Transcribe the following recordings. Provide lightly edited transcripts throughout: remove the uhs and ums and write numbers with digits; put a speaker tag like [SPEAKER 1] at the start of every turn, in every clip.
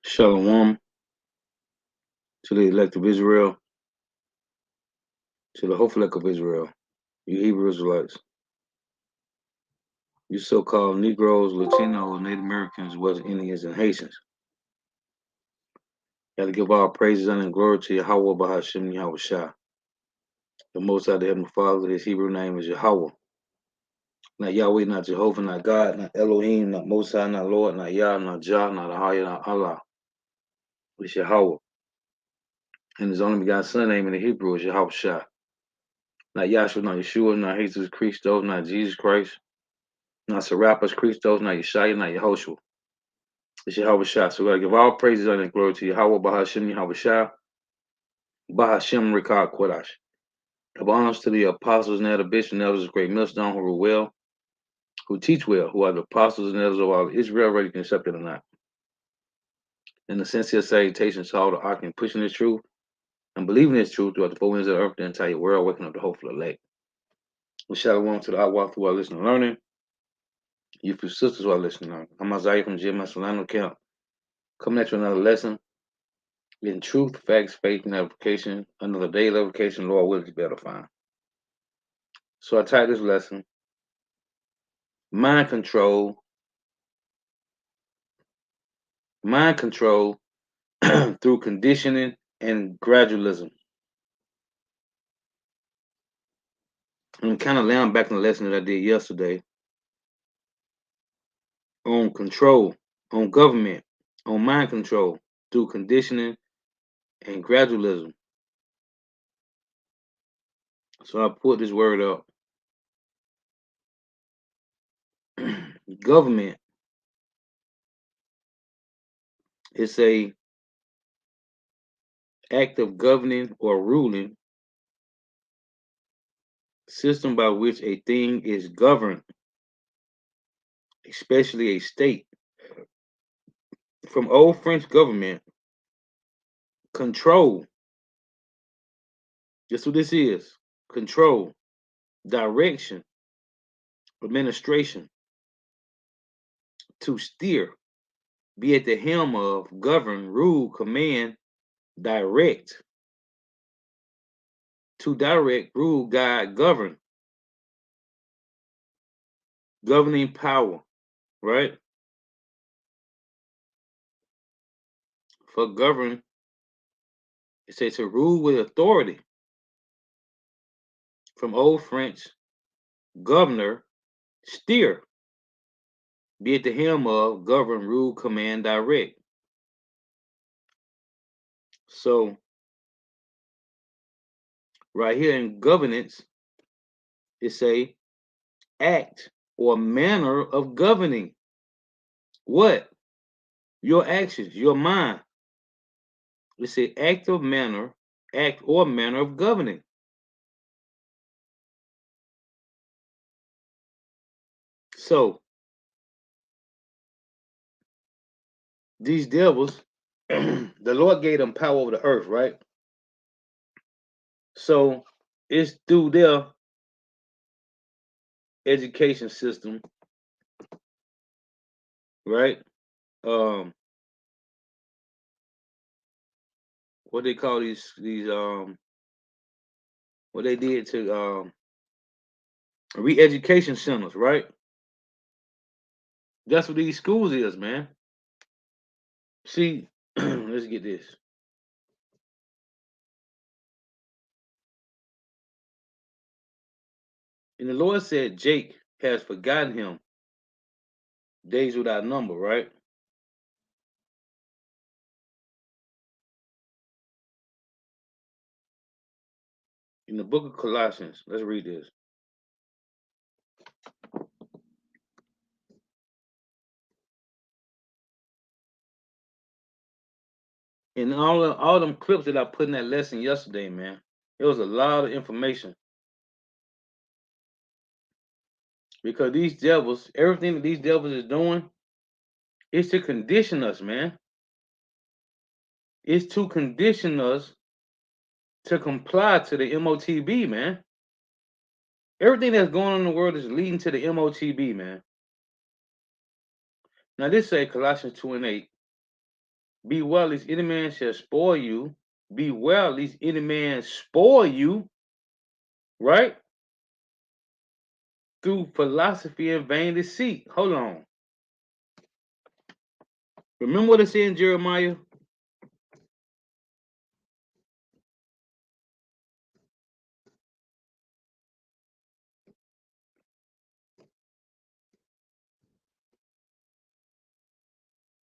[SPEAKER 1] Shalom to the elect of Israel, to the hopeful elect of Israel, you Hebrew Israelites, you so-called Negroes, Latinos, Native Americans, West Indians, and Haitians. Got to give all praises and glory to Yahweh Bahashim Yahweh Shah. The Most High, the Heavenly Father, his Hebrew name is Yahweh. Not Yahweh, not Jehovah, not God, not Elohim, not Most High, not Lord, not Yah, not Jah, not Ahaya, not Allah. It's Yahweh. And his only begotten son name in the Hebrew is Yahweh Shah. Not Yahshua, not Yeshua, not Jesus Christos, not Jesus Christ, not Serapis Christos, not Yeshaya, not Yehoshua. It's Yahweh Shah. So we gotta give all praises and glory to Yahweh Bahashim Yahweh Shah, Bahashim Rikah Kodash. Double honors to the apostles and elder bishops and elders of Great Millstone who rule well, who teach well, who are the apostles and elders of all Israel, whether you can accept it or not. In the sincere salutations to all the ark and pushing this truth and believing this truth throughout the four winds of the earth, the entire world, waking up the hopeful elect. We shout out to the Outwalk who are listening and learning. You few sisters who are listening and learning. I'm Isaiah from Jeremiah Solano Camp. Coming at you another lesson. In truth, facts, faith, and application, another day of application, Lord will be better find. So I titled this lesson, Mind Control through Conditioning and Gradualism. I'm kind of laying back on the lesson that I did yesterday on control, on government, on mind control through conditioning and gradualism. So I put this word up. Government is a act of governing or ruling system by which a thing is governed, especially a state. From old French government, control. That's what this is. Control, direction, administration, to steer, be at the helm of, govern, rule, command, direct. To direct, rule, guide, govern. Governing power, right? For govern, it says to rule with authority. From old French, governor, steer, be at the helm of, govern, rule, command, direct. So, right here in governance, it's a act or manner of governing. What? Your actions, your mind. It's an act or manner of governing. So these devils, the Lord gave them power over the earth, right? So it's through their education system, right? What they call these what they did to re-education centers, right? That's what these schools is, man. See, let's get this. And the Lord said, Jake has forgotten him days without number, right? In the book of Colossians, let's read this. And all them clips that I put in that lesson yesterday, man, it was a lot of information. Because these devils, everything that these devils is doing is to condition us, man. It's to condition us to comply to the MOTB, man. Everything that's going on in the world is leading to the MOTB, man. Now this say Colossians 2 and 8. Be well, lest any man shall spoil you. Be well, lest any man spoil you, right? Through philosophy and vain deceit. Hold on. Remember what it said in Jeremiah?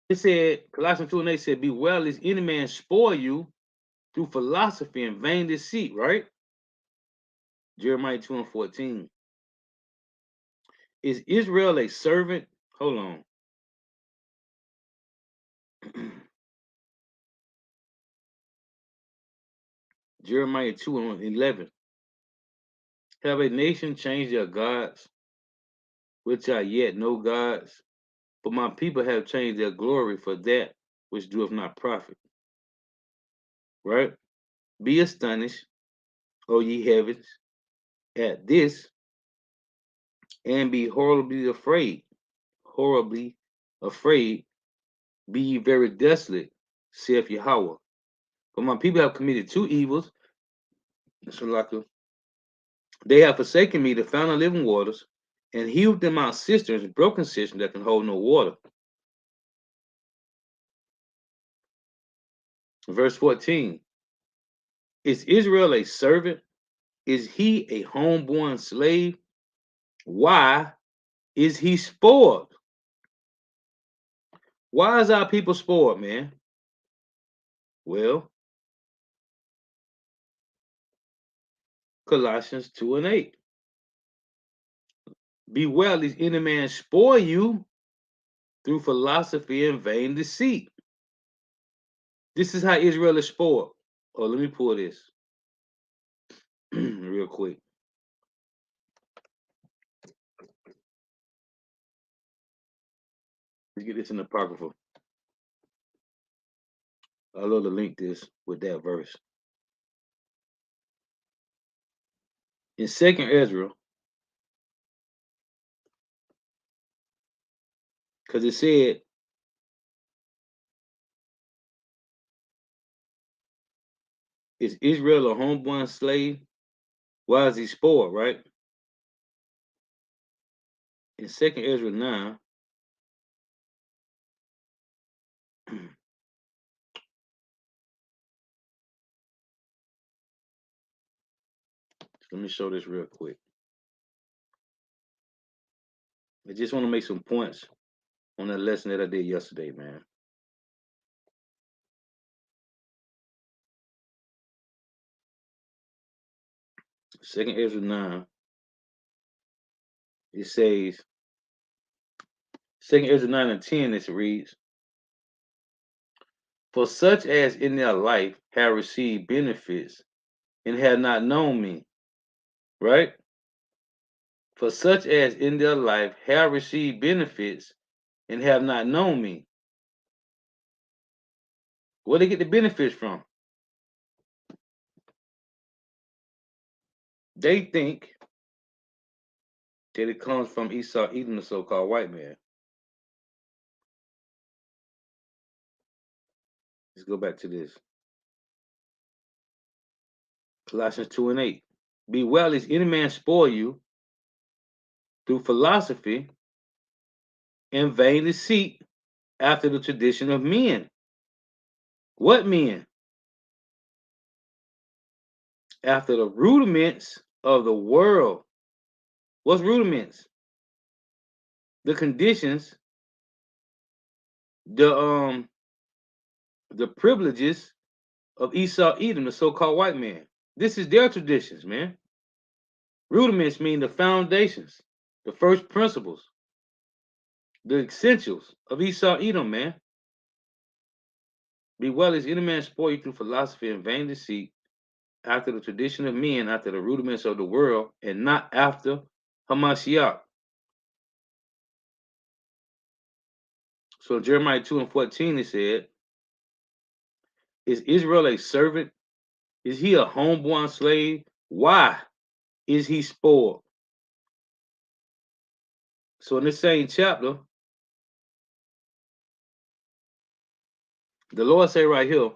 [SPEAKER 1] It said, Colossians 2 and 8 said, be well, lest any man spoil you through philosophy and vain deceit, right? Jeremiah 2 and 14. Is Israel a servant? Hold on. Jeremiah 2 and 11. Have a nation changed their gods, which are yet no gods? But my people have changed their glory for that which doeth not profit. Right? Be astonished, O ye heavens, at this, and be horribly afraid. Horribly afraid, be ye very desolate, saith Yahweh. For my people have committed two evils. They have forsaken me, the fountain of living waters, and hewn them out cisterns, broken cisterns that can hold no water. Verse 14. Is Israel a servant? Is he a homeborn slave? Why is he spoiled? Why is our people spoiled, man? Well, Colossians 2 and 8. Beware lest any man spoil you through philosophy and vain deceit. This is how Israel is spoiled. Oh, let me pull this real quick. Let's get this in the Apocrypha. I love to link this with that verse. In 2nd Ezra, because it said, is Israel a homeborn slave? Why is he spoiled, right? In 2nd Ezra 9, let me show this real quick. I just want to make some points on that lesson that I did yesterday, man. 2nd Ezra 9, it says, 2nd Ezra 9 and 10, it reads, for such as in their life have received benefits and have not known me, right? For such as in their life have received benefits and have not known me. Where they get the benefits from? They think that it comes from Esau Edom, the so-called white man. Let's go back to this. Colossians 2 and 8. Be well lest any man spoil you through philosophy and vain deceit after the tradition of men. What men? After the rudiments of the world. What's rudiments? The conditions, the privileges of Esau Edom, the so-called white man. This is their traditions, man. Rudiments mean the foundations, the first principles, the essentials of Esau Edom, man. Be well as any man spoil you through philosophy and vain deceit, after the tradition of men, after the rudiments of the world, and not after Hamashiach. So Jeremiah 2 and 14, it said, is Israel a servant? Is he a homeborn slave? Why is he spoiled? So in this same chapter, the Lord say right here,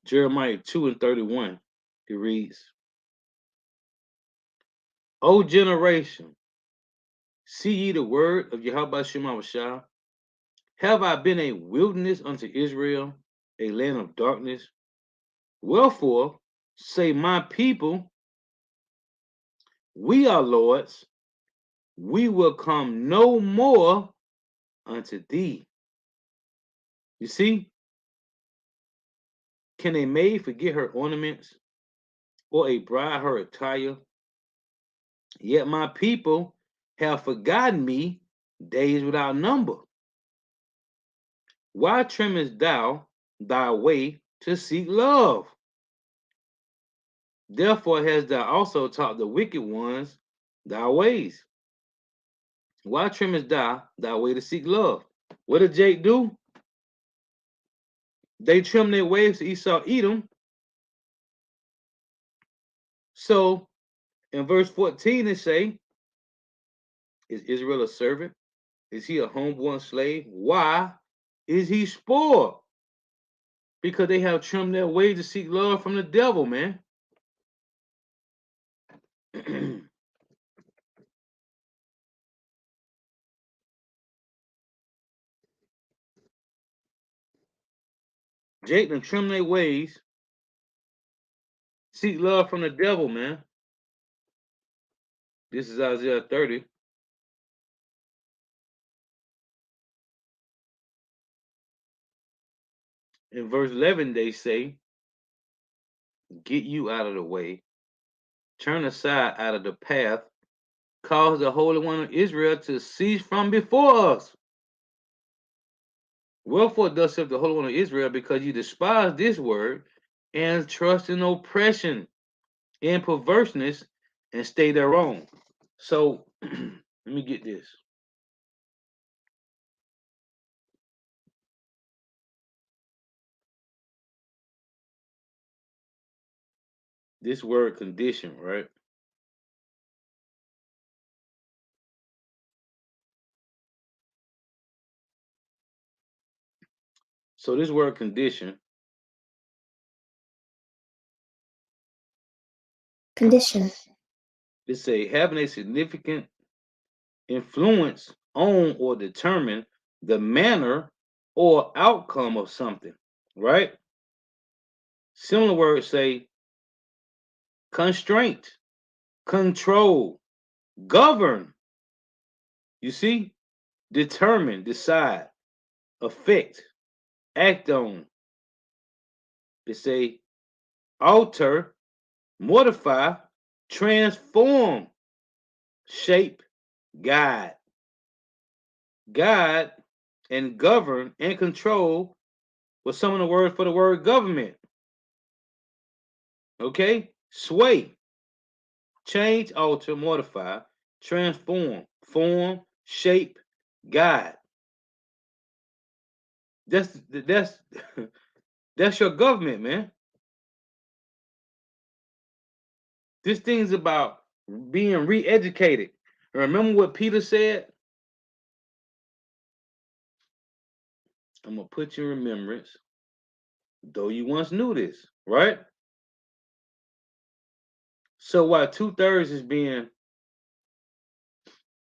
[SPEAKER 1] Jeremiah 2:31, it reads, O generation, see ye the word of Yahweh Shemawashah. Have I been a wilderness unto Israel, a land of darkness? Wherefore say my people, we are lords, we will come no more unto thee. You see, can a maid forget her ornaments, or a bride her attire? Yet my people have forgotten me days without number. Why trimmest thou thy way to seek love? Therefore hast thou also taught the wicked ones thy ways. Why trimmest thou thy way to seek love? What did Jake do? They trimmed their ways to Esau Edom. So in verse 14 it say, is Israel a servant? Is he a homeborn slave? Why is he spoiled? Because they have trimmed their way to seek love from the devil, man. Jake done trim their ways, seek love from the devil, man. This is Isaiah 30. In verse 11, they say, get you out of the way, turn aside out of the path, cause the Holy One of Israel to cease from before us. Wherefore thus saith the Holy One of Israel, because you despise this word and trust in oppression and perverseness and stay their own. So let me get this. This word condition, right? So this word condition, it say having a significant influence on or determine the manner or outcome of something, right? Similar words say constraint, control, govern. You see? Determine, decide, affect, act on. It say alter, mortify, transform, shape, guide. Guide and govern and control was some of the words for the word government. Okay? Sway, change, alter, mortify, transform, form, shape, guide. That's that's your government, man. This thing's about being re-educated. Remember what Peter said? I'm gonna put you in remembrance, though you once knew this, right? So while 2/3 is being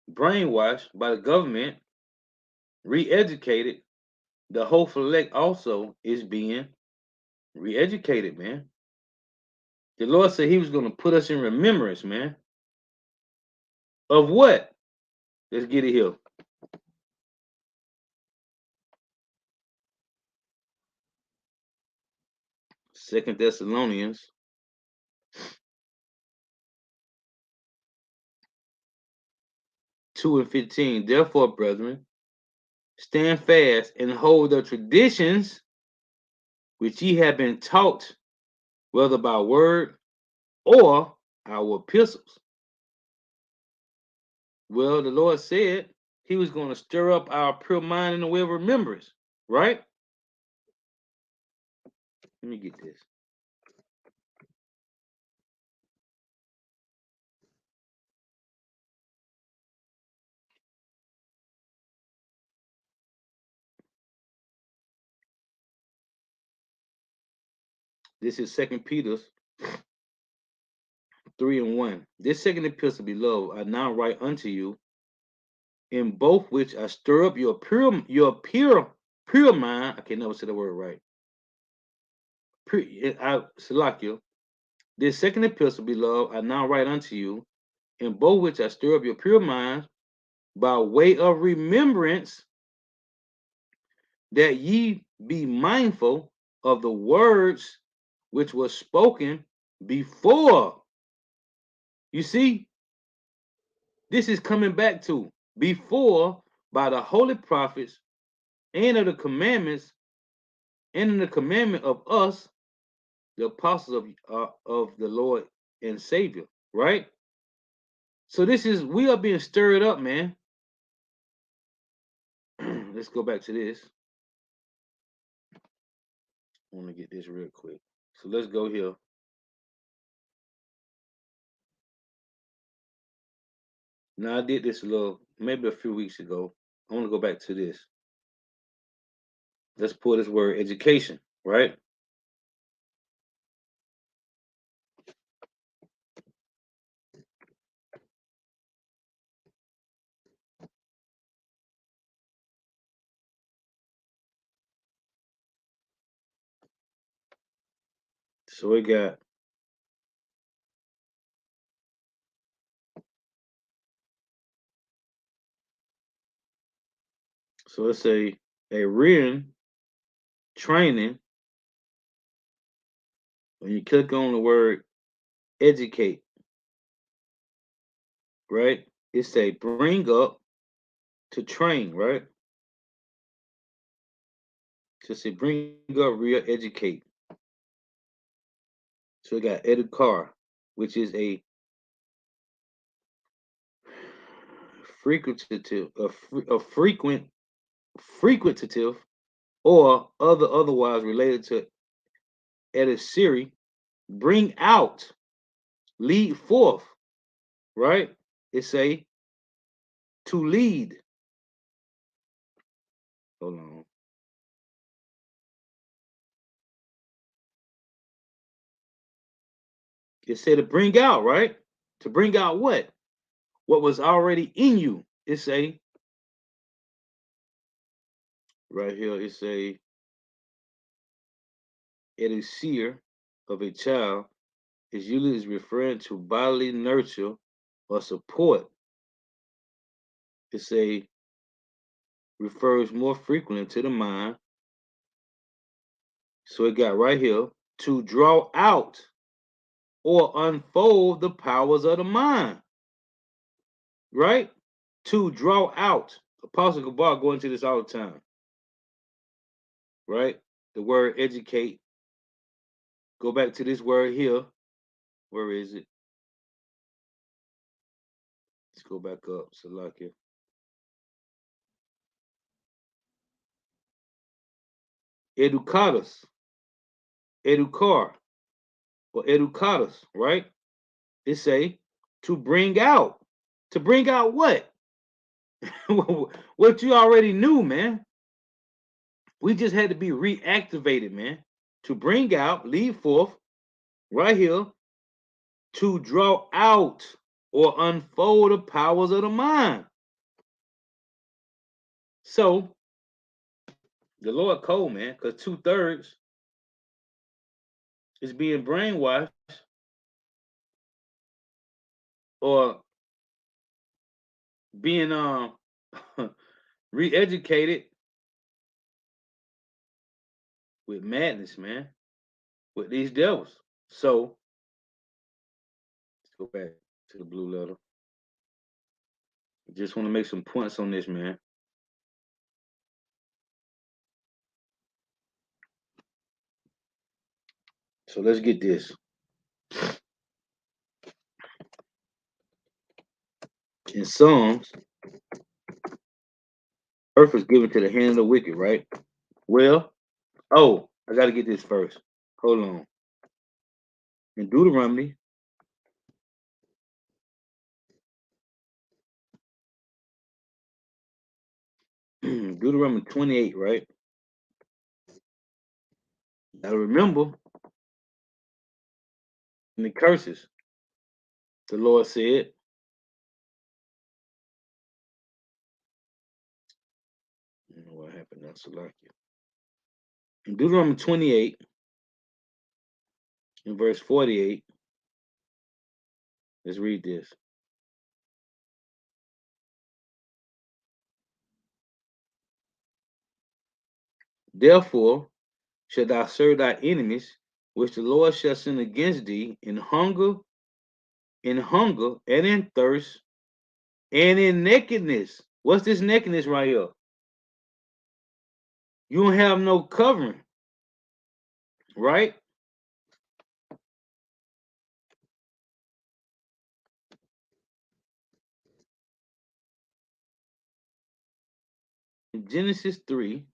[SPEAKER 1] brainwashed by the government, re-educated, the hopeful elect also is being re-educated, man. The Lord said he was going to put us in remembrance, man. Of what? Let's get it here. Second Thessalonians 2:15. Therefore, brethren, stand fast and hold the traditions which ye have been taught, whether by word or our epistles. Well, the Lord said he was going to stir up our pure mind in the way of remembrance, right? Let me get this. This is 2 Peter 3:1. This second epistle, beloved, I now write unto you, in both which I stir up your pure mind. I can never say the word right. Salakia. This second epistle, beloved, I now write unto you, in both which I stir up your pure minds, by way of remembrance, that ye be mindful of the words which were spoken before. You see, this is coming back to before by the holy prophets and of the commandments and in the commandment of us, the apostles of the Lord and Savior, right? So this is, we are being stirred up, man. Let's go back to this. I want to get this real quick. So let's go here. Now I did this maybe a few weeks ago. I want to go back to this. Let's pull this word education, right? So we got, so let's say a written training. When you click on the word educate, right? It say bring up to train, right? So say bring up, real educate. So we got educar, which is a frequentative, frequentative, or otherwise related to edicere, bring out, lead forth, right? It say to lead. Hold on. It said to bring out, right? To bring out what? What was already in you. It say right here, it say edicere of a child is usually referring to bodily nurture or support. It say refers more frequently to the mind. So it got right here to draw out or unfold the powers of the mind, right? To draw out. Apostle Gabar go into this all the time, right? The word educate. Go back to this word here. Where is it? Let's go back up. Salakia. Educatus, educar, or educatus, right? It say to bring out. To bring out what? What you already knew, man. We just had to be reactivated, man. To bring out, lead forth, right here, to draw out or unfold the powers of the mind. So the Lord cold, man, because 2/3 is being brainwashed or being re-educated with madness, man, with these devils. So let's go back to the blue letter. Just want to make some points on this, man. So let's get this. In Psalms, earth is given to the hand of the wicked, right? Well, oh, I got to get this first. Hold on. In Deuteronomy, Deuteronomy 28, right? Now remember, and the curses. The Lord said, you know what happened now, Salakia. In Deuteronomy 28, in verse 48, let's read this. Therefore shalt thou serve thy enemies, which the Lord shall send against thee in hunger and in thirst and in nakedness. What's this nakedness right here? You don't have no covering, right? In Genesis 3,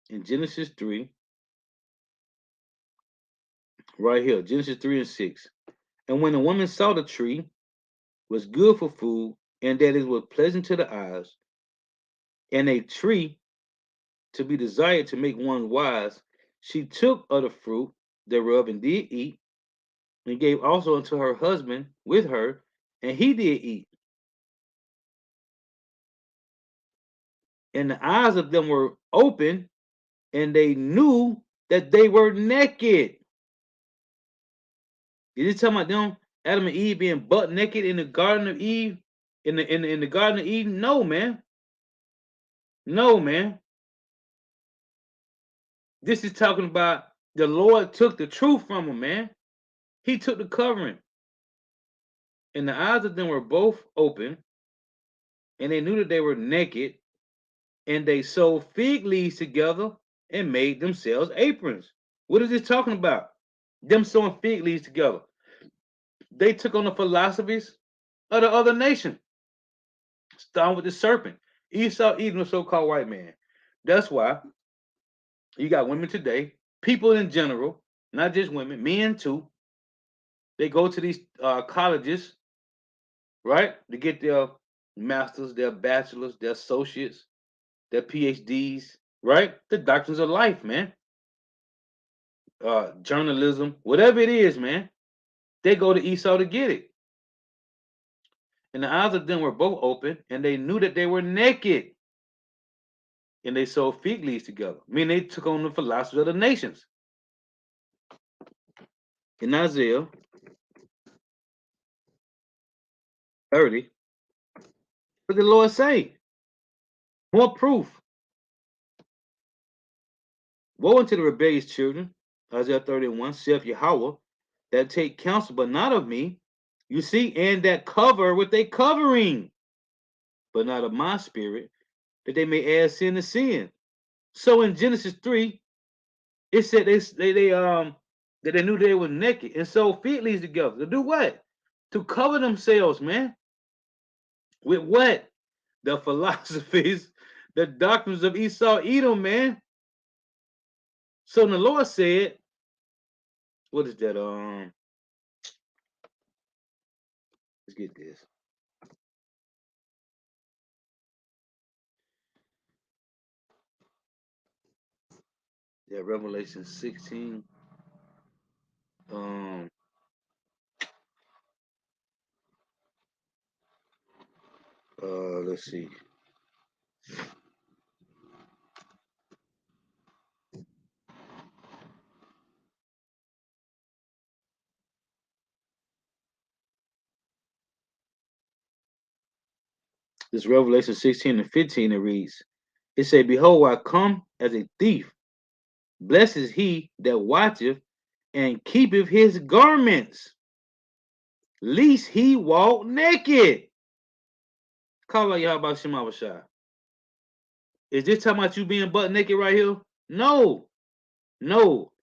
[SPEAKER 1] in Genesis 3, right here, Genesis 3 and 6. And when the woman saw the tree was good for food, and that it was pleasant to the eyes, and a tree to be desired to make one wise, she took of the fruit thereof and did eat, and gave also unto her husband with her, and he did eat. And the eyes of them were open, and they knew that they were naked. Is it talking about them, Adam and Eve being butt naked in the Garden of Eve, in the Garden of Eden? No, man. No, man. This is talking about the Lord took the truth from them, man. He took the covering, and the eyes of them were both open, and they knew that they were naked, and they sewed fig leaves together and made themselves aprons. What is this talking about? Them sewing fig leaves together. They took on the philosophies of the other nation, starting with the serpent. Esau eating a so-called white man. That's why you got women today, people in general, not just women, men too. They go to these colleges, right, to get their masters, their bachelors, their associates, their PhDs, right? The doctrines of life, man. Journalism, whatever it is, man. They go to Esau to get it. And the eyes of them were both open, and they knew that they were naked. And they sewed fig leaves together. I mean, they took on the philosophy of the nations. In Isaiah 30, what did the Lord say? More proof. Woe unto the rebellious children, Isaiah 31, saith Yahweh, that take counsel, but not of me. You see, and that cover with a covering, but not of my spirit, that they may add sin to sin. So in Genesis 3, it said that they knew they were naked and sewed fig leaves together. To do what? To cover themselves, man. With what? The philosophies, the doctrines of Esau Edom, man. So the Lord said, what is that? Let's get this. Yeah, Revelation 16. Um, let's see. This Revelation 16 and 15, it reads, it say, Behold, I come as a thief. Blessed is he that watcheth and keepeth his garments, lest he walk naked. Call out Yahweh Shema Bashai. Is this talking about you being butt naked right here? No. No.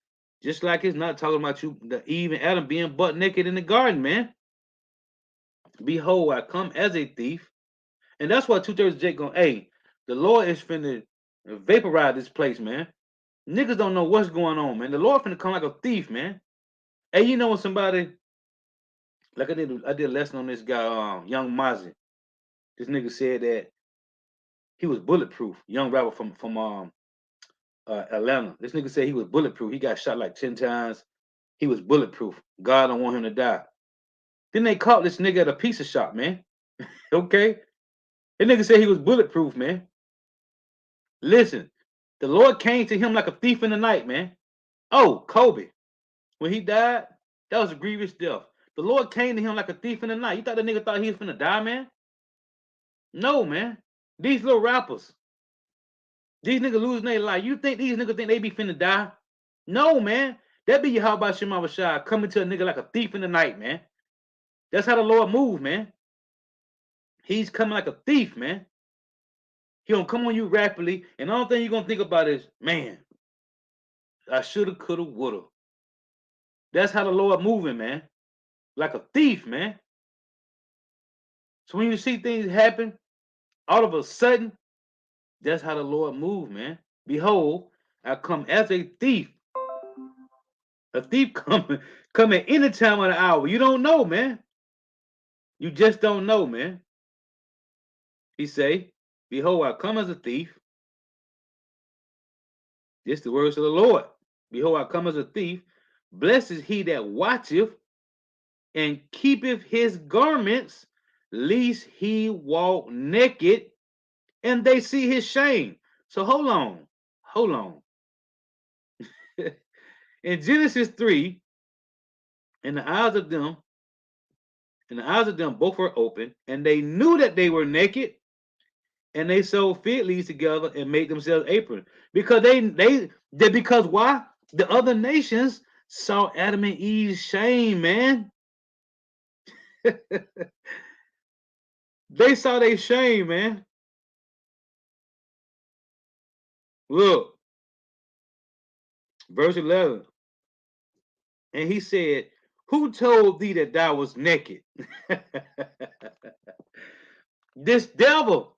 [SPEAKER 1] Just like it's not talking about you, the Eve and Adam being butt naked in the garden, man. Behold, I come as a thief. And that's why two-thirds Jake going, hey, the Lord is finna vaporize this place, man. Niggas don't know what's going on, man. The Lord finna come like a thief, man. Hey, you know when somebody, like I did a lesson on this guy, Young Mozzie. This nigga said that He was bulletproof. Young rapper from Atlanta. This nigga said he was bulletproof. He got shot like 10 times. He was bulletproof. God don't want him to die. Then they caught this nigga at a pizza shop, man. Okay? That nigga said he was bulletproof, man. Listen, the Lord came to him like a thief in the night, man. Oh, Kobe. When he died, that was a grievous death. The Lord came to him like a thief in the night. You thought the nigga thought he was finna die, man? No, man. These little rappers, these niggas losing their life. You think these niggas think they be finna die? No, man. That be how about Shema Rashad coming to a nigga like a thief in the night, man. That's how the Lord move, man. He's coming like a thief, man. He gonna come on you rapidly, and the only thing you're gonna think about is, man, I shoulda, coulda, woulda. That's how the Lord moving, man. Like a thief, man. So when you see things happen, all of a sudden, that's how the Lord move, man. Behold, I come as a thief. A thief coming any time of the hour. You don't know, man. You just don't know, man. He say, behold, I come as a thief. This the words of the Lord. Behold, I come as a thief. Blessed is he that watcheth and keepeth his garments, lest he walk naked and they see his shame. So hold on. Hold on. In Genesis 3, in the eyes of them, both were open, and they knew that they were naked, and they sewed fig leaves together and made themselves aprons. Because because why? The other nations saw Adam and Eve's shame, man. They saw their shame, man. Look, verse 11. And he said, who told thee that thou was naked? This devil.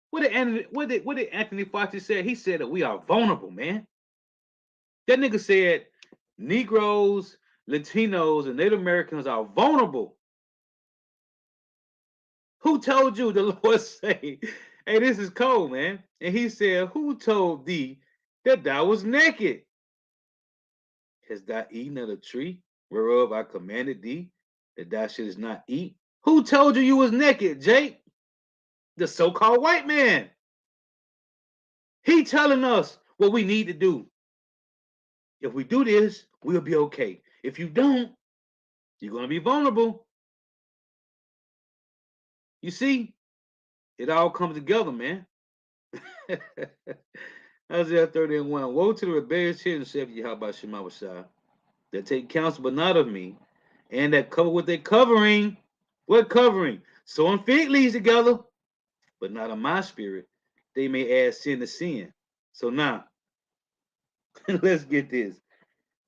[SPEAKER 1] What did Anthony Fauci say? He said that we are vulnerable, man. That nigga said Negroes, Latinos, and Native Americans are vulnerable. Who told you? The Lord say, hey, this is cold, man. And he said, who told thee that thou was naked? Hast thou eaten of the tree whereof I commanded thee that thou shouldest not eat? Who told you you was naked, Jake? The so-called white man. He telling us what we need to do. If we do this, we'll be okay. If you don't, you're going to be vulnerable. You see, it all comes together, man. Isaiah 30:1. Woe to the rebellious children, saith Yahweh Shema Washai, that take counsel but not of me, and that cover with their covering. What covering? Sewing fig leaves together, but not of my spirit. They may add sin to sin. So now, let's get this.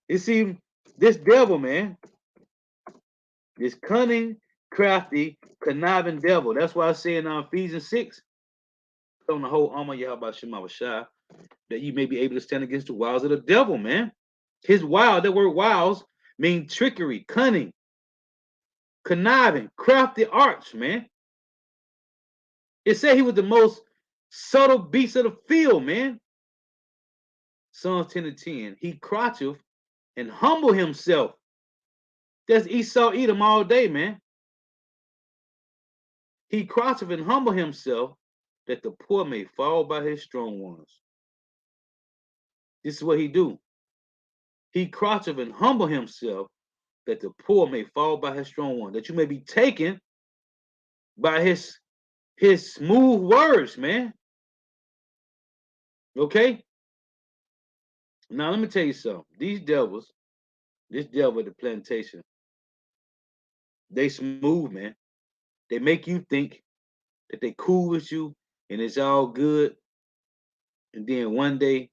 [SPEAKER 1] You see, this devil, man, this cunning, crafty, conniving devil. That's why I say in Ephesians 6, on the whole armor Yahweh Shema Washai, that you may be able to stand against the wiles of the devil, man. His wiles, that word wiles, mean trickery, cunning, conniving, crafty arts, man. It said he was the most subtle beast of the field, man. Psalms 10:10. He croucheth and humble himself. That's Esau Edom all day, man. He croucheth and humble himself that the poor may fall by his strong ones. This is what he do. He croucheth and humble himself that the poor may fall by his strong one, that you may be taken by his smooth words, man. Okay? Now let me tell you something. These devils, this devil at the plantation, they smooth, man. They make you think that they cool with you and it's all good. And then one day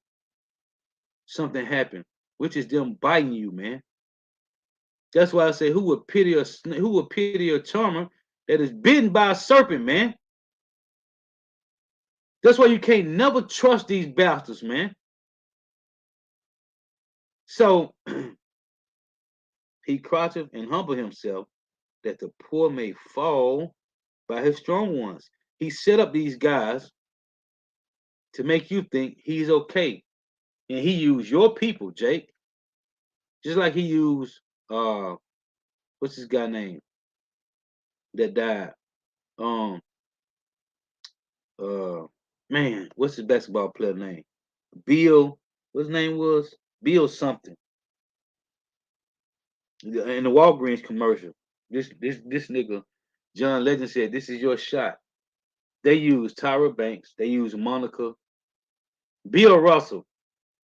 [SPEAKER 1] something happened, which is them biting you, man. That's why I say, who would pity a charmer that is bitten by a serpent, man? That's why you can't never trust these bastards, man. So he croucheth and humble himself that the poor may fall by his strong ones. He set up these guys to make you think he's okay. And he used your people, Jake, just like he used what's this guy name that died? Um uh man, what's his basketball player name? Bill, what's his name was? Bill something. In the Walgreens commercial. This nigga, John Legend said, "This is your shot." They used Tyra Banks, they used Monica, Bill Russell.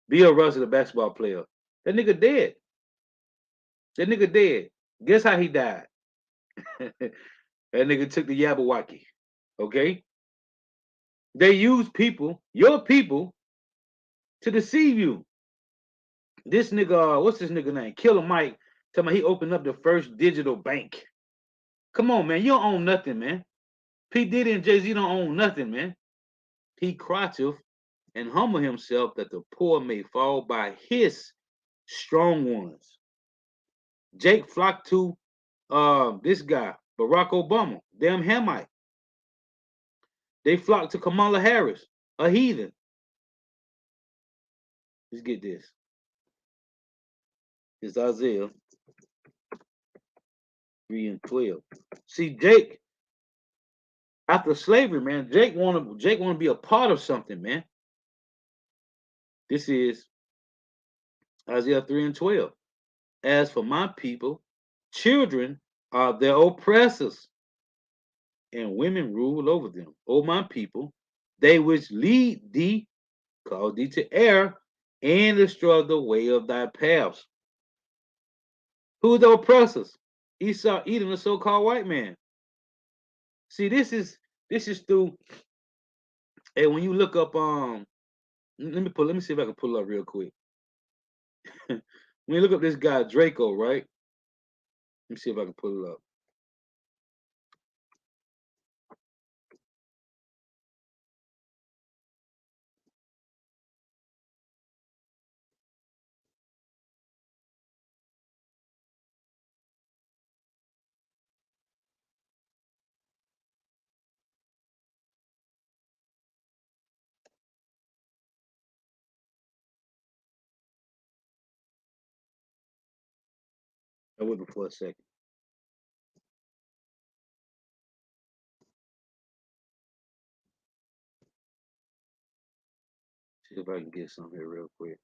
[SPEAKER 1] Bill Russell, the basketball player. That nigga dead. That nigga dead. Guess how he died? That nigga took the Yabawaki. Okay? They use people, your people, to deceive you. This nigga, what's this nigga name? Killer Mike, tell me he opened up the first digital bank. Come on, man. You don't own nothing, man. P. Diddy and Jay-Z don't own nothing, man. He cried and humble himself that the poor may fall by his strong ones. Jake flocked to this guy, Barack Obama, damn Hamite. They flocked to Kamala Harris, a heathen. Let's get this. It's Isaiah 3 and 12. See, Jake, after slavery, man, Jake wanna be a part of something, man. This is Isaiah 3 and 12. As for my people, children are their oppressors, and women rule over them. O my people, they which lead thee, cause thee to err, and destroy the way of thy paths. Who are the oppressors? Esau, Edom, the so-called white man. See, this is through. And when you look up, let me see if I can pull it up real quick. When you look up this guy Draco, right? Let me see if I can pull it up. I wait for a second. See if I can get some here real quick.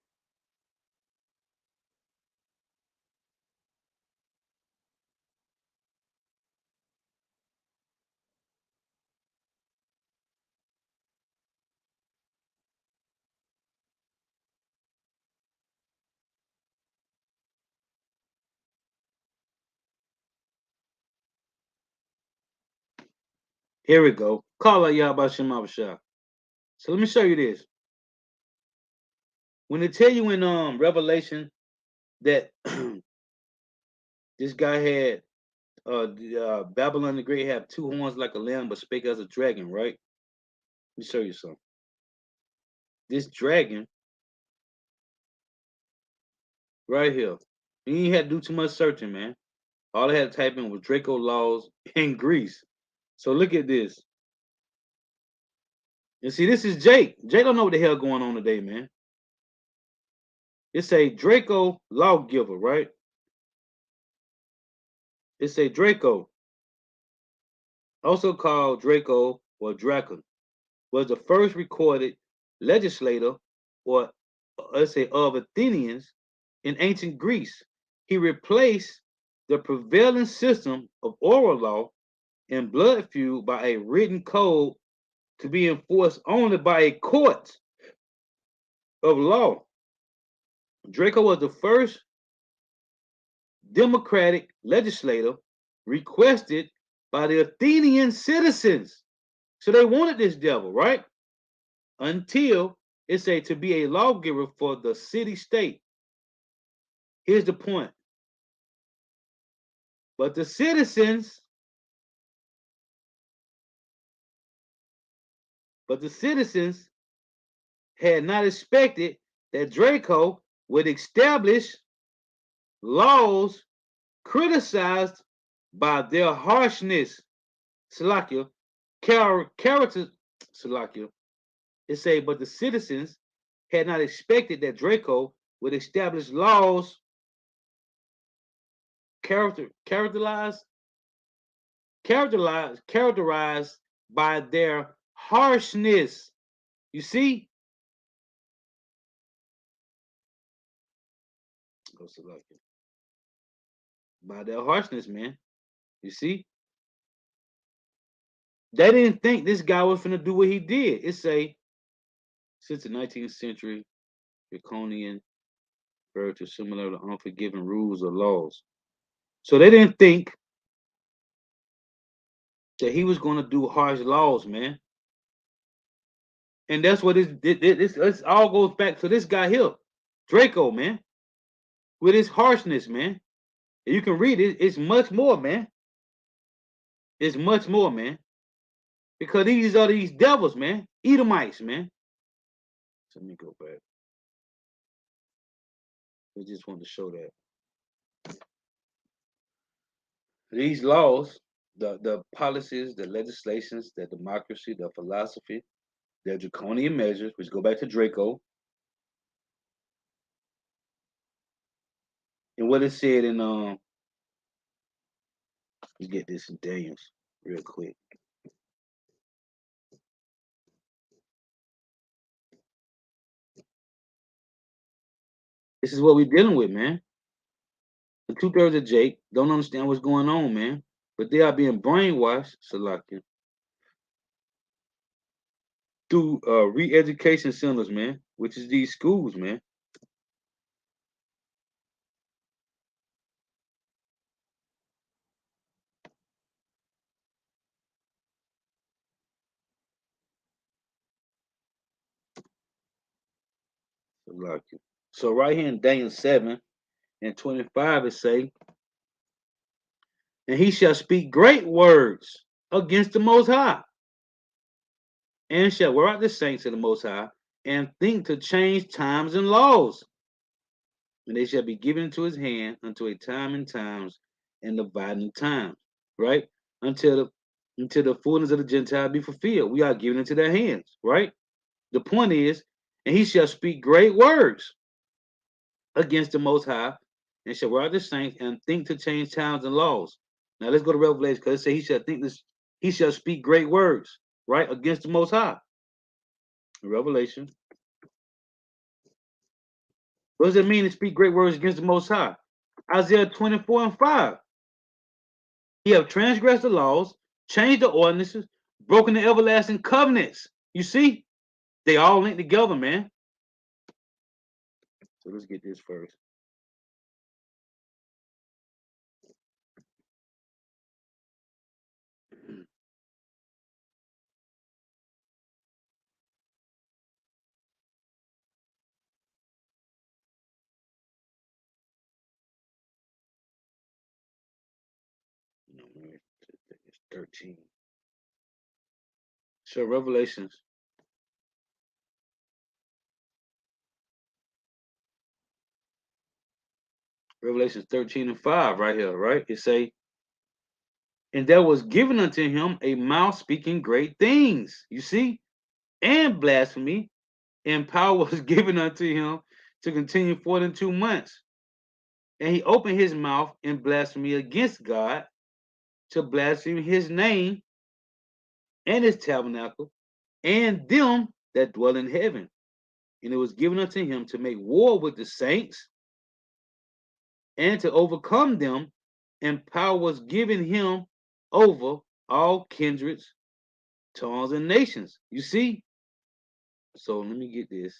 [SPEAKER 1] Here we go. Call out Yahbashim Abashah. So let me show you this. When they tell you in Revelation that this guy had Babylon the Great had two horns like a lamb, but spake as a dragon, right? Let me show you something. This dragon right here, he ain't had to do too much searching, man. All I had to type in was Draco laws in Greece. So look at this. And see, this is Jake. Jake don't know what the hell going on today, man. It's a Draco lawgiver, right? It's a Draco, also called Draco or Draco, was the first recorded legislator, or let's say of Athenians in ancient Greece. He replaced the prevailing system of oral law and blood feud by a written code to be enforced only by a court of law. Draco was the first democratic legislator requested by the Athenian citizens. So they wanted this devil, right? Until it's said to be a lawgiver for the city state. Here's the point. But the citizens had not expected that Draco would establish laws criticized by their harshness, Salakia, character, Salakia, It say, but the citizens had not expected that Draco would establish laws characterized characterized by their harshness. You see? By their harshness, man. You see? They didn't think this guy was gonna do what he did. It say, since the 19th century, draconian referred to similar to unforgiving rules or laws. So they didn't think that he was gonna do harsh laws, man. And that's what this all goes back to this guy here, Draco, man, with his harshness, man. And you can read it, it's much more, man. It's much more, man. Because these are these devils, man. Edomites, man. So let me go back. I just wanted to show that. These laws, the policies, the legislations, the democracy, the philosophy, the draconian measures, which go back to Draco, and what it said in let's get this in Daniels real quick. This is what we're dealing with, man. The 2/3 of Jake don't understand what's going on, man. But they are being brainwashed, Salakia, through re-education centers, man, which is these schools, man. Salakia. So right here in Daniel 7 and 25, it say, and he shall speak great words against the Most High, and shall wear out the saints of the Most High, and think to change times and laws. And they shall be given into his hand until a time and times and dividing times, right? Until the fullness of the Gentile be fulfilled. We are given into their hands, right? The point is, and he shall speak great words against the Most High, and shall wear out the saints, and think to change times and laws. Now let's go to Revelation, because it says he shall think this, he shall speak great words, right, against the Most High. Revelation. What does it mean to speak great words against the Most High? Isaiah 24 and 5. He have transgressed the laws, changed the ordinances, broken the everlasting covenants. You see, they all link together, man. So let's get this first. It's 13. So Revelations 13 and 5 right here, right? It say, and there was given unto him a mouth speaking great things, you see, and blasphemy, and power was given unto him to continue 42 months. And he opened his mouth in blasphemy against God, to blaspheme his name and his tabernacle and them that dwell in heaven. And it was given unto him to make war with the saints and to overcome them, and power was given him over all kindreds, tongues, and nations. You see? So let me get this.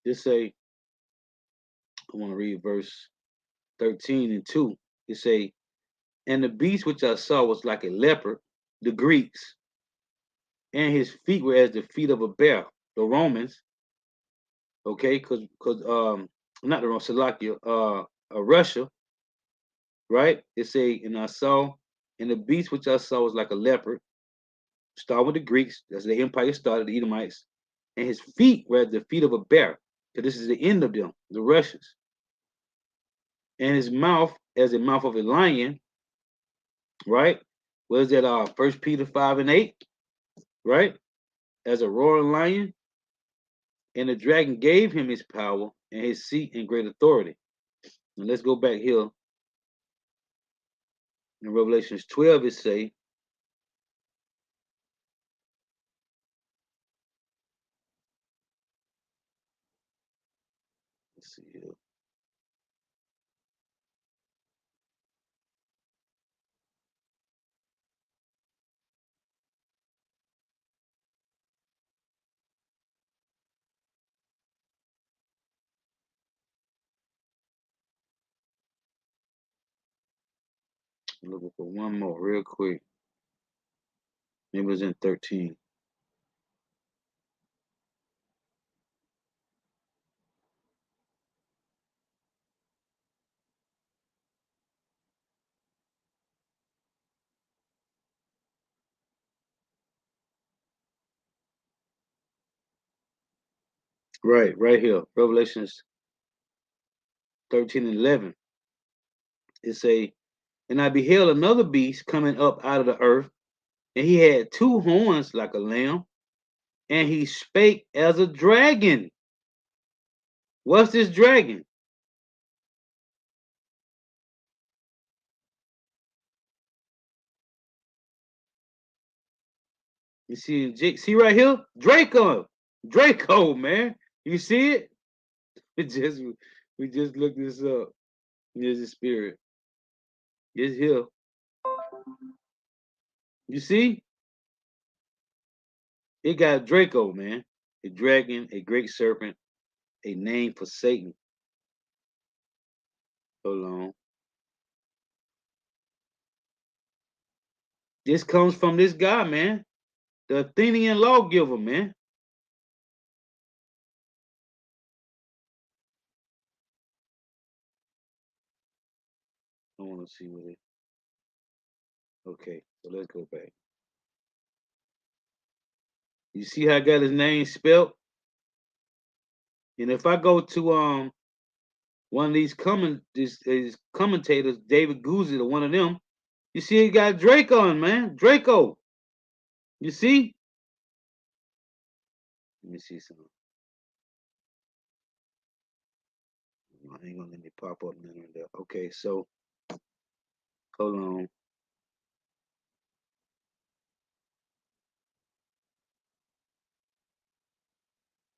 [SPEAKER 1] Just say, I want to read verse 13 and 2. It say, and the beast which I saw was like a leopard, the Greeks, and his feet were as the feet of a bear, the Romans. Okay, because not the Romans, Slovakia, Russia, right? It say, and I saw, and the beast which I saw was like a leopard, Start with the Greeks. That's the empire started, the Edomites. And his feet were at the feet of a bear. Because this is the end of them, the Russians. And his mouth as the mouth of a lion, right? Was that 1 Peter 5:8, right? As a roaring lion. And the dragon gave him his power and his seat and great authority. And let's go back here. In Revelations 12, it say, let's see here. I'm looking for one more real quick. It was in 13. Right here. Revelations 13:11. It say, and I beheld another beast coming up out of the earth, and he had two horns like a lamb, and he spake as a dragon. What's this dragon? You see right here? Draco, man. You see it? It just we just looked this up. There's the spirit. It's here. You see? It got Draco, man. A dragon, a great serpent, a name for Satan. Hold on. This comes from this guy, man. The Athenian lawgiver, man. I want to see what it. Okay, so let's go back. You see how I got his name spelled? And if I go to one of these commentators, David Guzzi, or one of them, you see he got Drake on, man. Draco. You see? Let me see something. I ain't gonna let me pop up none of that. Okay, so hold on.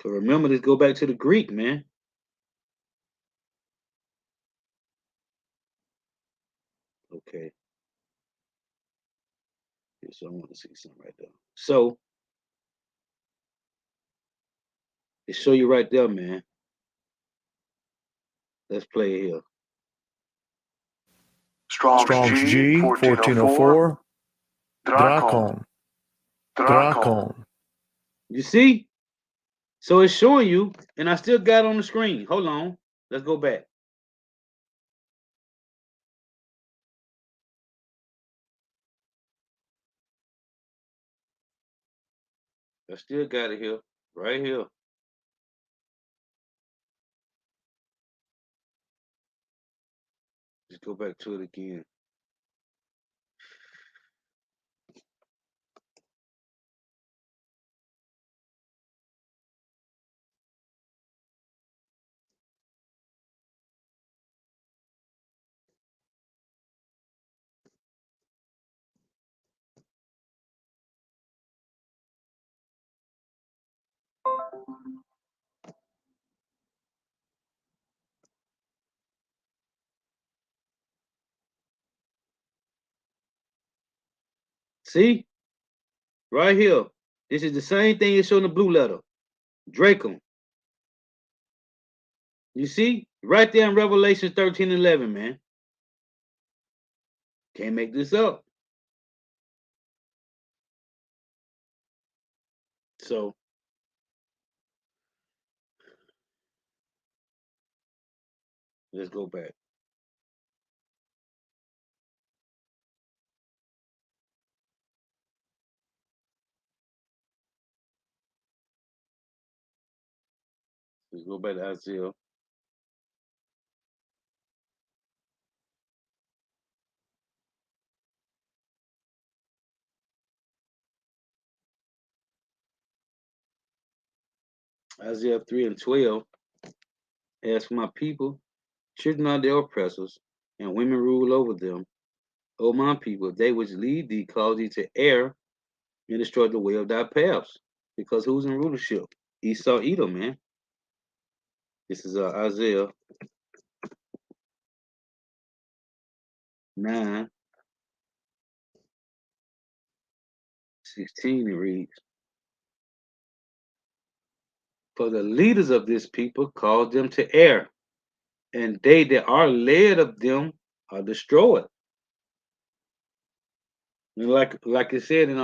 [SPEAKER 1] So remember this, go back to the Greek, man. Okay. So I want to see something right there. So it show you right there, man. Let's play it here.
[SPEAKER 2] Strong's G, 1404, Drakon. Drakon.
[SPEAKER 1] You see? So it's showing you, and I still got it on the screen. Hold on. Let's go back. I still got it here. Right here. Just go back to it again. See? Right here. This is the same thing it's showing the blue letter. Draco. You see? Right there in Revelation 13:11, man. Can't make this up. So let's go back. Let's go back to Isaiah. Isaiah 3 and 12. As for my people, children are their oppressors, and women rule over them. O my people, they which lead thee cause thee to err and destroy the way of thy paths. Because who's in rulership? Esau, Edom, man. This is Isaiah 9:16. It reads, for the leaders of this people cause them to err, and they that are led of them are destroyed. And like it said in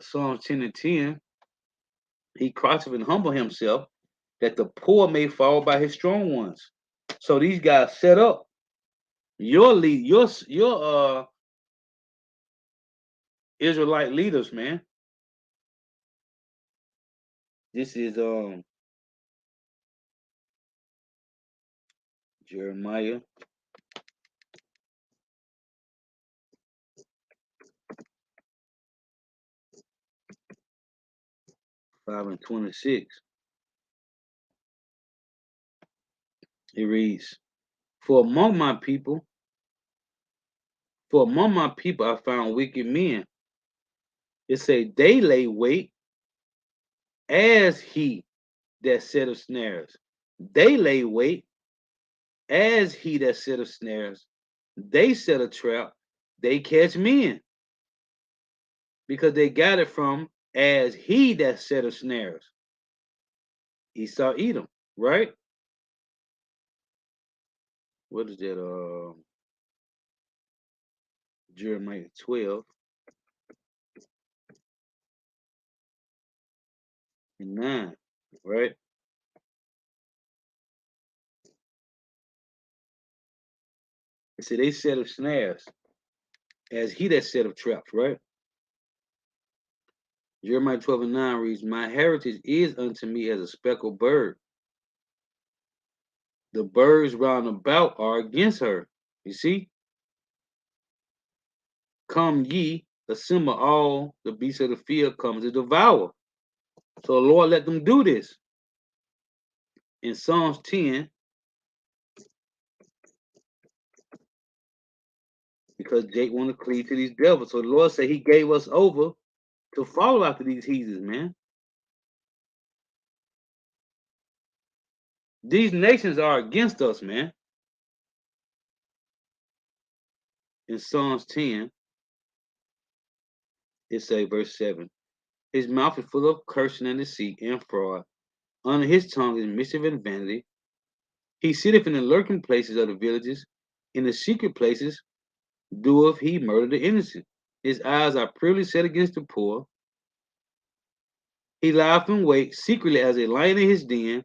[SPEAKER 1] Psalms 10 and 10, he crosseth and humble himself that the poor may fall by his strong ones. So these guys set up your lead, your Israelite leaders, man. This is Jeremiah 5 and 26. It reads, For among my people, for among my people I found wicked men. It say they lay wait as he that setteth snares. They lay wait as he that setteth snares. They set a trap. They catch men because they got it from as he that setteth snares. Esau, Edom, right? What is that? Jeremiah 12 and 9, right? It said they set of snares as he that set of traps, right? Jeremiah 12 and 9 reads, my heritage is unto me as a speckled bird. The birds round about are against her. You see? Come ye, assemble all the beasts of the field, come to devour. So the Lord let them do this. In Psalms 10, because Jake want to cleave to these devils. So the Lord said he gave us over to follow after these heathens, man. These nations are against us, man. In Psalms 10, it say verse 7. His mouth is full of cursing and deceit and fraud. Under his tongue is mischief and vanity. He sitteth in the lurking places of the villages. In the secret places doeth he murder the innocent. His eyes are privily set against the poor. He lieth in wait secretly as a lion in his den.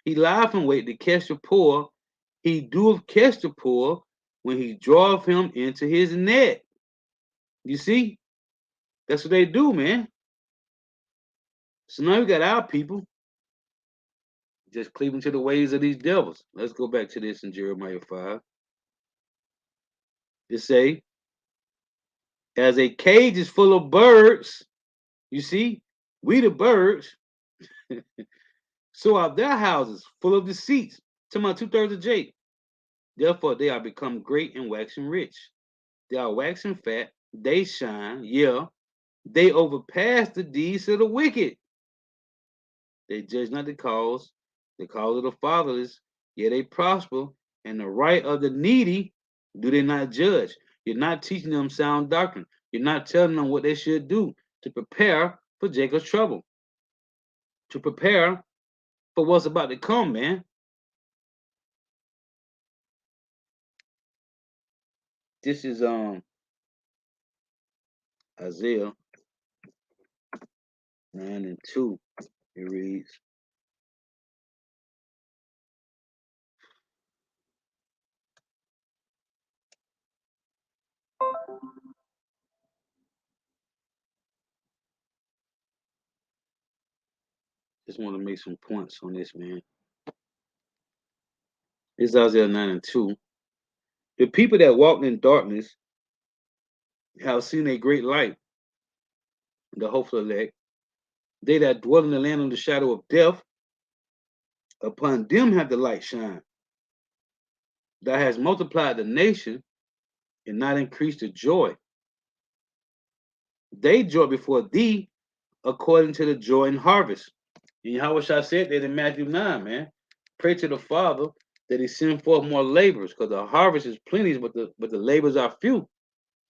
[SPEAKER 1] He lieth in wait to catch the poor. He doeth catch the poor when he draweth him into his net. You see? That's what they do, man. So now we got our people just cleaving to the ways of these devils. Let's go back to this in Jeremiah 5. It say, as a cage is full of birds, you see, we the birds, so are their houses full of deceits. To my 2/3 of Jake. Therefore they are become great and waxing rich. They are waxing fat, they shine, yeah, they overpass the deeds of the wicked. They judge not the cause of the fatherless, yet they prosper, and the right of the needy do they not judge. You're not teaching them sound doctrine. You're not telling them what they should do to prepare for Jacob's trouble, to prepare for what's about to come, man. This is Isaiah 9 and 2. It reads, just want to make some points on this, man. It's Isaiah 9 and 2. The people that walked in darkness have seen a great light, the hopeful elect. They that dwell in the land of the shadow of death, upon them have the light shine. Thou hast multiplied the nation and not increased the joy. They joy before thee according to the joy in harvest. And Yahweh Shah said that in Matthew 9, man. Pray to the Father that he send forth more laborers, because the harvest is plenty, but the labors are few.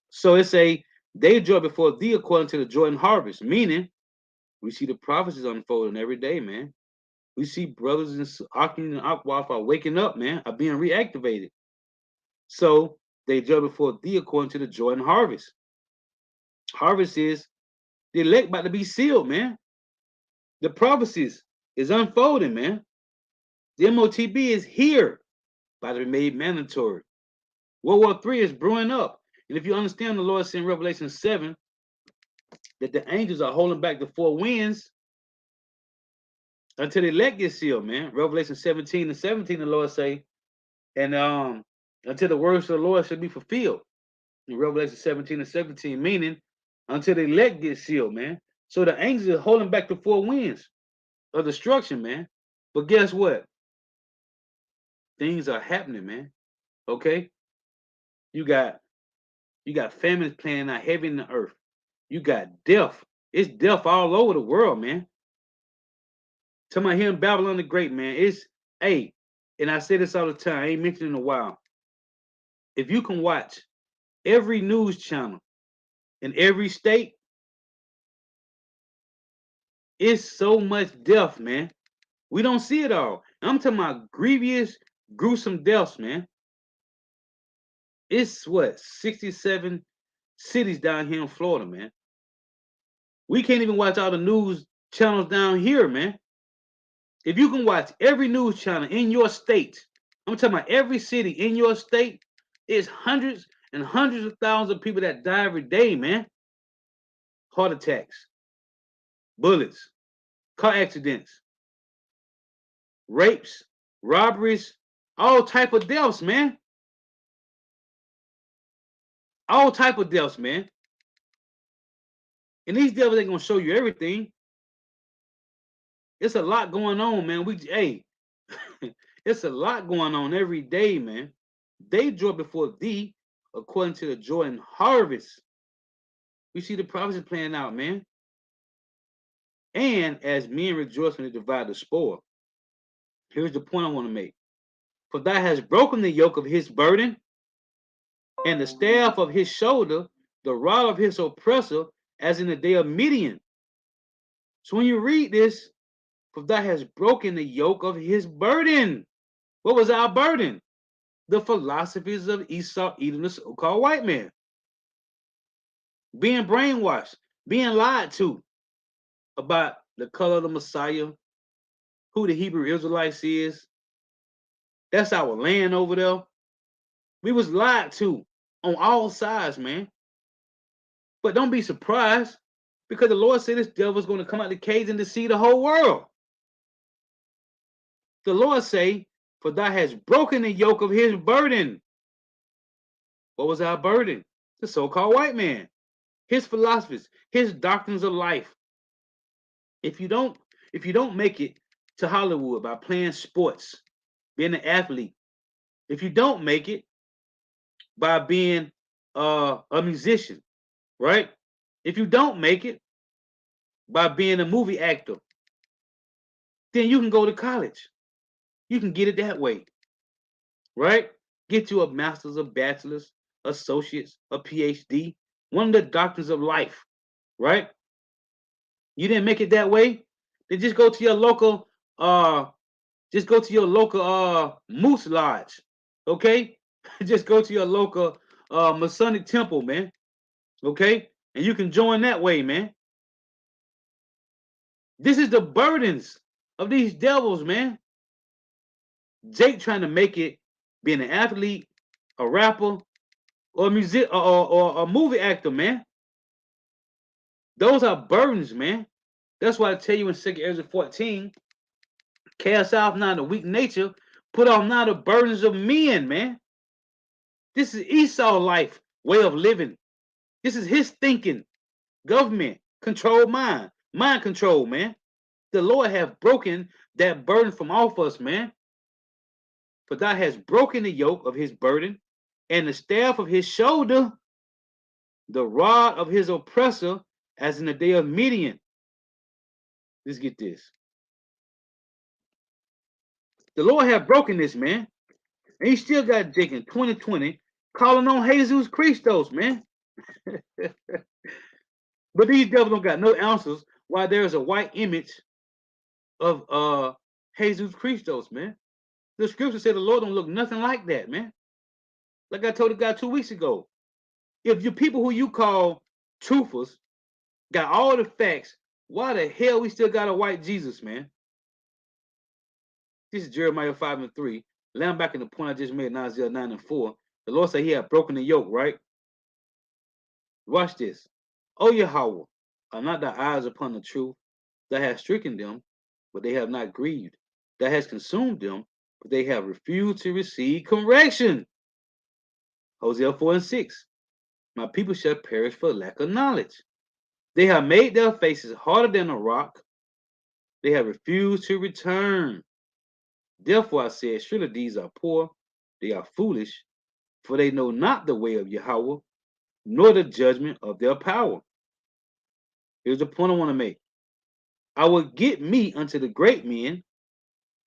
[SPEAKER 1] So it's a they joy before thee according to the joy in harvest, meaning we see the prophecies unfolding every day, man. We see brothers in Akim and Akwaf are waking up, man, are being reactivated. So they joy before thee according to the joy in harvest. Harvest is the elect about to be sealed, man. The prophecies is unfolding, man. The MOTB is here, about to be made mandatory. World War III is brewing up. And if you understand, the Lord said in Revelation 7 that the angels are holding back the four winds until the elect gets sealed, man. Revelation 17 and 17, the Lord say, and until the words of the Lord should be fulfilled. In Revelation 17 and 17, meaning until the elect gets sealed, man. So the angels are holding back the four winds of destruction, man. But guess what? Things are happening, man. Okay? You got famines playing out heavy in the earth. You got death. It's death all over the world, man. Talking about here in Babylon the Great, man. It's, hey, and I say this all the time, I ain't mentioned in a while. If you can watch every news channel in every state, it's so much death, man. We don't see it all. I'm talking about grievous, gruesome deaths, man. It's what, 67 cities down here in Florida, man. We can't even watch all the news channels down here, man. If you can watch every news channel in your state, I'm talking about every city in your state, it's hundreds and hundreds of thousands of people that die every day, man. Heart attacks, bullets, car accidents, rapes, robberies, all type of deaths, man. All type of deaths, man. And these devils ain't gonna show you everything. It's a lot going on, man. It's a lot going on every day, man. They joy before thee, according to the joy in harvest. We see the prophecy playing out, man. And as men rejoice when they divide the spoil. Here's the point I want to make. For thou hast broken the yoke of his burden, and the staff of his shoulder, the rod of his oppressor, as in the day of Midian. So when you read this, for thou hast broken the yoke of his burden. What was our burden? The philosophies of Esau, Edom, the so-called white man. Being brainwashed, being lied to about the color of the Messiah, who the Hebrew Israelites is. That's our land over there. We was lied to on all sides, man. But don't be surprised, because the Lord said this devil's going to come out the cage and deceive the whole world. The Lord say, for thou hast broken the yoke of his burden. What was our burden? The so-called white man. His philosophies, his doctrines of life. If you don't make it to Hollywood by playing sports, being an athlete, if you don't make it by being a musician, right? If you don't make it by being a movie actor, then you can go to college. You can get it that way, right? Get you a master's, a bachelor's, associates, a PhD, one of the doctrines of life, right? You didn't make it that way, then just go to your local Moose Lodge, okay? Just go to your local Masonic temple, man, okay? And you can join that way, man. This is the burdens of these devils, man. Jake trying to make it being an athlete, a rapper, or a music or a movie actor, man. Those are burdens, man. That's why I tell you in 2 Ezra 14, cast out not a weak nature, Put on now the burdens of men, man. This is Esau life, way of living. This is his thinking. Government, control mind control, man. The Lord have broken that burden from off us, man. For thou has broken the yoke of his burden, and the staff of his shoulder, the rod of his oppressor, as in the day of Midian. Let's get this. The Lord have broken this, man. And he still got Jake in 2020 calling on Jesus Christos, man. But these devils don't got no answers why there's a white image of Jesus Christos, man. The scripture said the Lord don't look nothing like that, man. Like I told the guy 2 weeks ago. If your people who you call truthers got all the facts, why the hell we still got a white Jesus, man? This is Jeremiah 5 and 3. Land back in the point I just made, Isaiah 9 and 4. The Lord said he had broken the yoke, right? Watch this. O Yahweh, are not thy eyes upon the truth? That has stricken them, but they have not grieved. That has consumed them, but they have refused to receive correction. Hosea 4 and 6. My people shall perish for lack of knowledge. They have made their faces harder than a rock. They have refused to return. Therefore I said, surely these are poor, they are foolish, for they know not the way of Yahweh, nor the judgment of their power. Here's the point I want to make. I will get me unto the great men,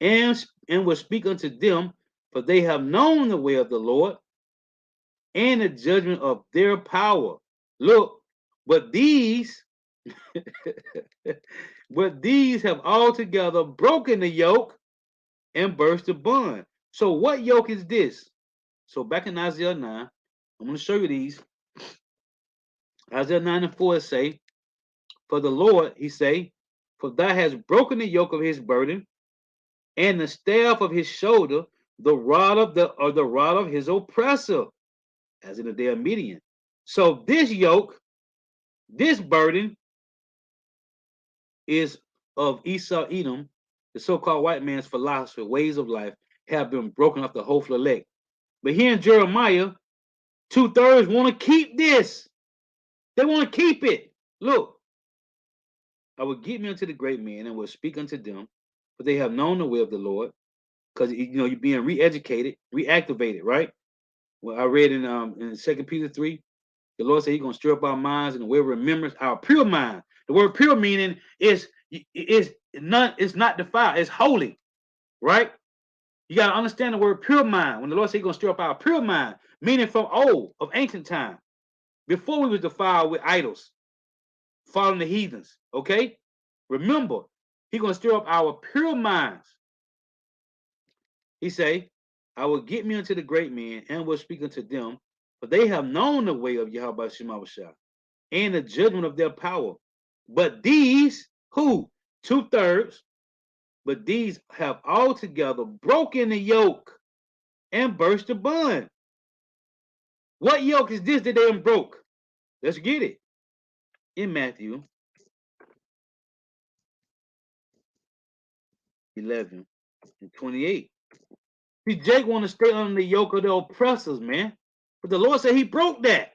[SPEAKER 1] and will speak unto them, for they have known the way of the Lord, and the judgment of their power. Look, but these, but these have altogether broken the yoke and burst the bond. So what yoke is this? So back in Isaiah 9, I'm going to show you these. Isaiah 9 and 4 say, for the Lord, he say, for thou hast broken the yoke of his burden, and the staff of his shoulder, the rod of his oppressor, as in the day of Midian. So this yoke, this burden, is of Esau Edom, the so-called white man's philosophy, ways of life, have been broken off the hopeful elect. But here in Jeremiah, 2/3 want to keep this. They want to keep it. Look, I will get me unto the great men and will speak unto them, for they have known the way of the Lord. Because you're being re-educated, reactivated, right? Well, I read in 2 Peter 3, the Lord said he's gonna stir up our minds and we'll remember our pure mind. The word pure meaning is not defiled, it's holy, right? You gotta understand the word pure mind. When the Lord said he's gonna stir up our pure mind, meaning from old, of ancient time, before we was defiled with idols, following the heathens. Okay? Remember, he's gonna stir up our pure minds. He say, I will get me unto the great men and will speak unto them, for they have known the way of Yahweh Shemawashah and the judgment of their power. But these, who? 2/3, but these have altogether broken the yoke and burst the bond. What yoke is this that they broke? Let's get it. In Matthew 11 and 28. See, Jake want to stay under the yoke of the oppressors, man. But the Lord said he broke that.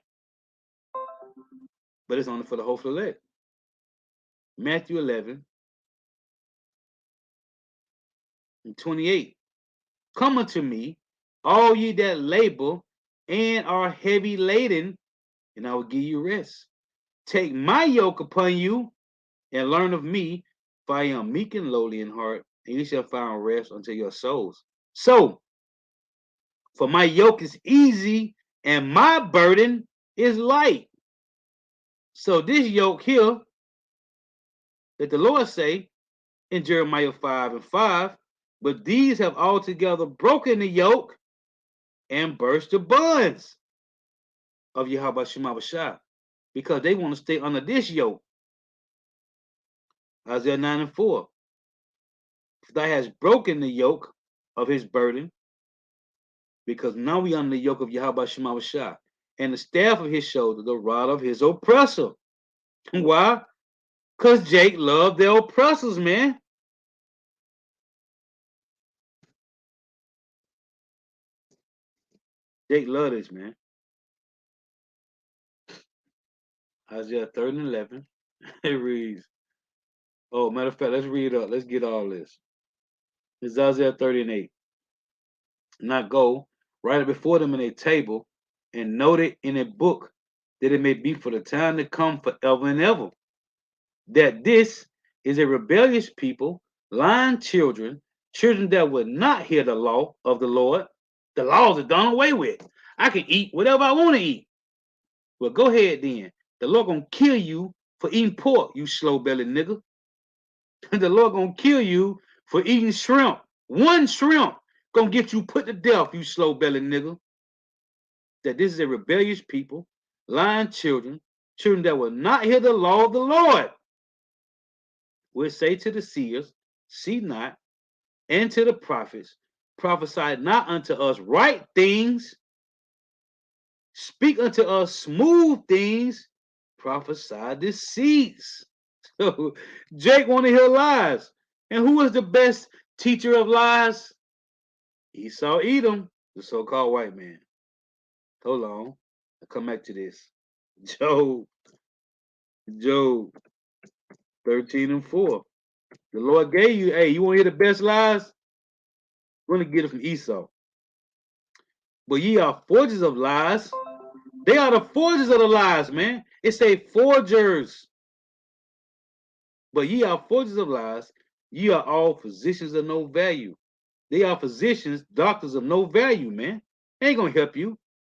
[SPEAKER 1] But it's only for the hopeful elect. Matthew 11 and 28. Come unto me, all ye that labor and are heavy laden, and I will give you rest. Take my yoke upon you and learn of me, for I am meek and lowly in heart, and you shall find rest unto your souls. So, for my yoke is easy and my burden is light. So this yoke here that the Lord say in Jeremiah 5 and 5, but these have altogether broken the yoke and burst the bonds of Yahweh Shemawashah, because they want to stay under this yoke. Isaiah 9 and 4. For thou hast broken the yoke of his burden, because now we under the yoke of Yahweh Shemawashah, and the staff of his shoulder, the rod of his oppressor. Why? Because Jake loved their oppressors, man. Jake love this, man. Isaiah 30 and 11. It reads, oh, matter of fact, let's read up. Let's get all this. It's Isaiah 30 and 8. Not go, write it before them in a table, and note it in a book, that it may be for the time to come forever and ever. That this is a rebellious people, lying children, children that would not hear the law of the Lord. The laws are done away with. I can eat whatever I want to eat. Well, go ahead then. The Lord gonna kill you for eating pork, you slow bellied nigga. The Lord gonna kill you for eating shrimp. One shrimp gonna get you put to death, you slow bellied nigga. That this is a rebellious people, lying children, children that will not hear the law of the Lord. Will say to the seers, see not, and to the prophets, prophesy not unto us right things, speak unto us smooth things, prophesy deceits. So Jake want to hear lies. And who is the best teacher of lies? Esau Edom, the so-called white man. Hold on. I'll come back to this. Job 13 and 4. The Lord gave you, hey, you want to hear the best lies? We're going to get it from Esau. But ye are forgers of lies. They are the forgers of the lies, man. It say forgers. But ye are forgers of lies. Ye are all physicians of no value. They are physicians, doctors of no value, man. They ain't gonna help you.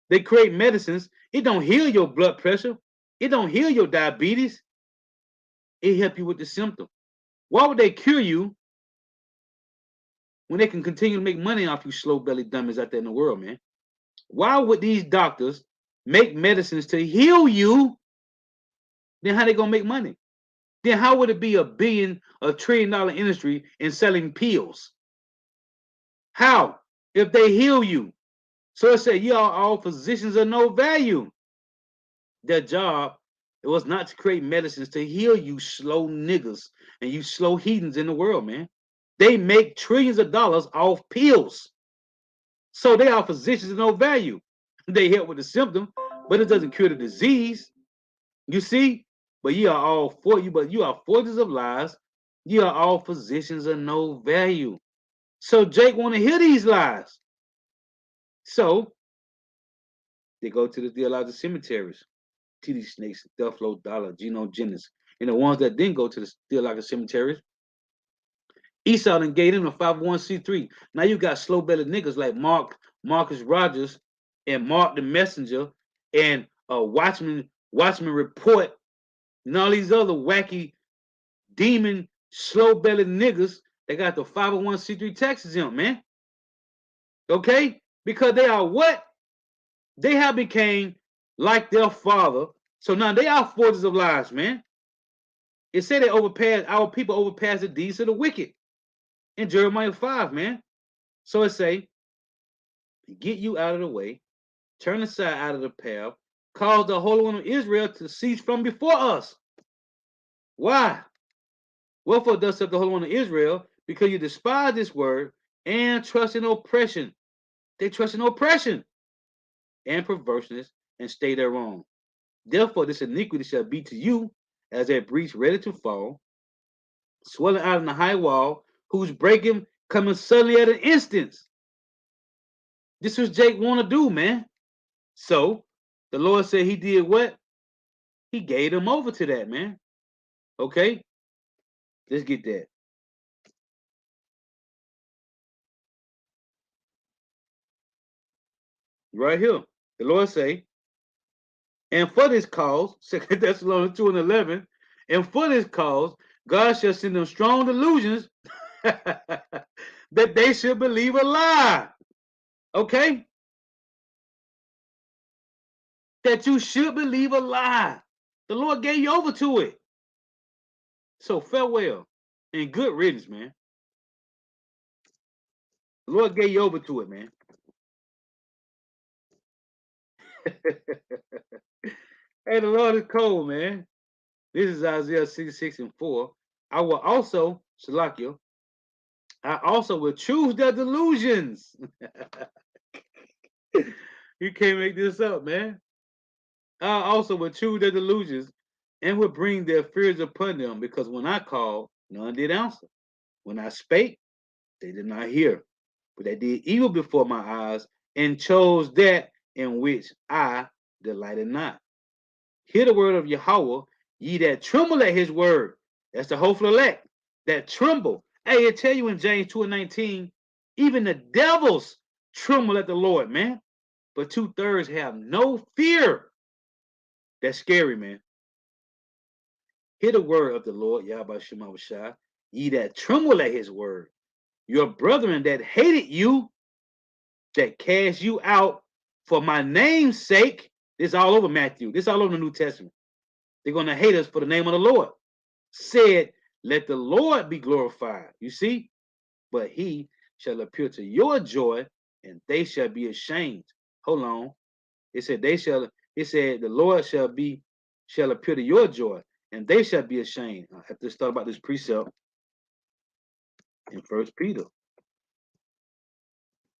[SPEAKER 1] They create medicines. It don't heal your blood pressure. It don't heal your diabetes. It help you with the symptom. Why would they cure you when they can continue to make money off you slow belly dummies out there in the world, man? Why would these doctors make medicines to heal you? Then how they gonna make money? Then how would it be a trillion-dollar industry in selling pills? How? If they heal you. So it said, you are all physicians of no value. Their job, it was not to create medicines to heal you slow niggas and you slow heathens in the world, man. They make trillions of dollars off pills. So they are physicians of no value. They help with the symptom, but it doesn't cure the disease. You see? But you are all for you, but you are forgers of lies. You are all physicians of no value. So Jake want to hear these lies. So they go to the theological cemeteries, TD Snakes, Duffalo Dollar, Geno Jennings. And the ones that didn't go to the theological cemeteries, Esau and gave them a 501c3. Now you got slow-bellied niggas like Marcus Rogers and Mark the Messenger and Watchman Report and all these other wacky demon slow-bellied niggas that got the 501c3 tax exempt, man. Okay? Because they are what? They have became like their father. So now they are forgers of lies, man. It said they overpassed, our people overpassed the deeds of the wicked in Jeremiah 5, man. So it say, get you out of the way, turn aside out of the path, cause the Holy One of Israel to cease from before us. Why? Wherefore thus saith the Holy One of Israel, because you despise this word and trust in oppression. They trust in oppression and perverseness and stay there wrong. Therefore this iniquity shall be to you as a breach ready to fall, swelling out in the high wall, whose breaking coming suddenly at an instance. This was Jake want to do, man. So the Lord said he did what? He gave them over to that, man. Okay? Let's get that. Right here. The Lord say, and for this cause, 2 Thessalonians 2 and 11, and for this cause, God shall send them strong delusions that they should believe a lie. Okay? That you should believe a lie. The Lord gave you over to it. So farewell and good riddance, man. The Lord gave you over to it, man. Hey, the Lord is cold, man. This is Isaiah 66 and 4. I will also, Shalakia, I also will choose their delusions. You can't make this up, man. I also would choose their delusions and would bring their fears upon them, because when I called, none did answer. When I spake, they did not hear. But they did evil before my eyes and chose that in which I delighted not. Hear the word of Yahweh, ye that tremble at his word. That's the hopeful elect that tremble. Hey, it tell you in James 2 and 19, even the devils tremble at the Lord, man. But 2/3 have no fear. That's scary, man. Hear the word of the Lord, Yahweh Shema Shai, ye that tremble at his word. Your brethren that hated you, that cast you out for my name's sake. This all over Matthew. This all over the New Testament. They're going to hate us for the name of the Lord. Said, let the Lord be glorified. You see? But he shall appear to your joy, and they shall be ashamed. Hold on. It said the Lord shall appear to your joy, and they shall be ashamed. I have to start about this precept in First Peter.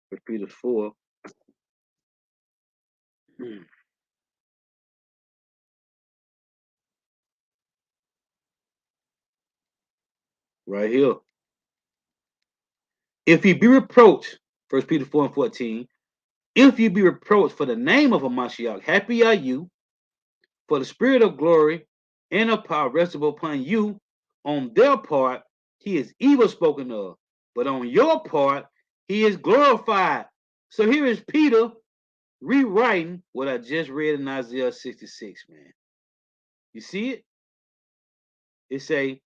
[SPEAKER 1] First Peter 4. Right here. If ye be reproached, First Peter 4 and 14, if ye be reproached for the name of a Mashiach, happy are you, for the spirit of glory and of power resteth upon you. On their part, he is evil spoken of, but on your part, he is glorified. So here is Peter rewriting what I just read in Isaiah 66, man. You see it? It say,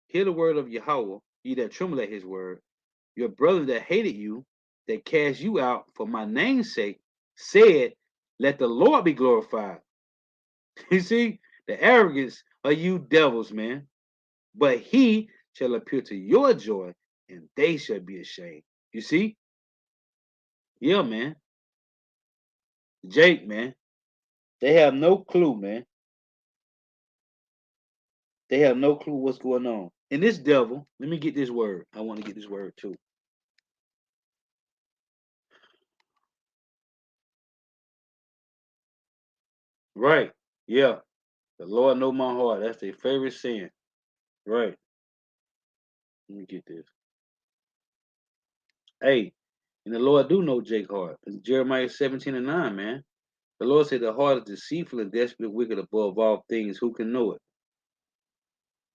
[SPEAKER 1] hear the word of Yahweh, ye that tremble at his word. Your brothers that hated you, that cast you out for my name's sake, said, let the Lord be glorified. You see, the arrogance of you devils, man. But he shall appear to your joy, and they shall be ashamed. You see? Yeah, man. Jake, man. They have no clue, man. They have no clue what's going on. And this devil, let me get this word. I want to get this word too. Right. Yeah. The Lord know my heart. That's their favorite sin. Right. Let me get this. Hey, and the Lord do know Jake heart. It's Jeremiah 17 and 9, man. The Lord said the heart is deceitful and desperately wicked above all things. Who can know it?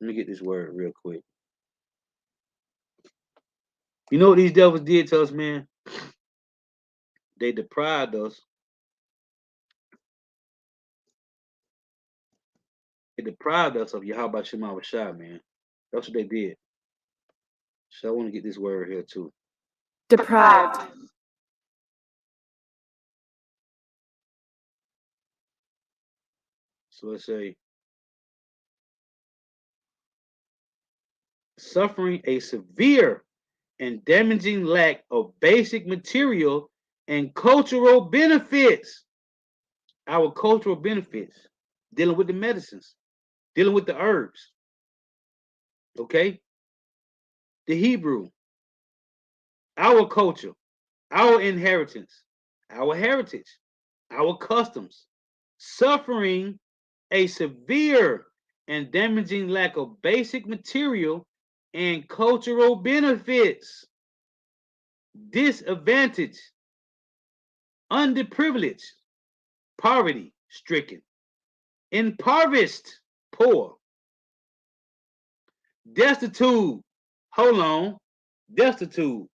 [SPEAKER 1] Let me get this word real quick. You know what these devils did to us, man? They deprived us. They deprived us of Yahweh Shema Rashai, man. That's what they did. So I want to get this word here too.
[SPEAKER 3] Deprived.
[SPEAKER 1] So let's say suffering a severe and damaging lack of basic material and cultural benefits. Our cultural benefits, dealing with the medicines, dealing with the herbs. Okay? The Hebrew, our culture, our inheritance, our heritage, our customs, suffering a severe and damaging lack of basic material and cultural benefits, disadvantage, underprivileged, poverty stricken, impoverished, poor, destitute. Hold on, destitute.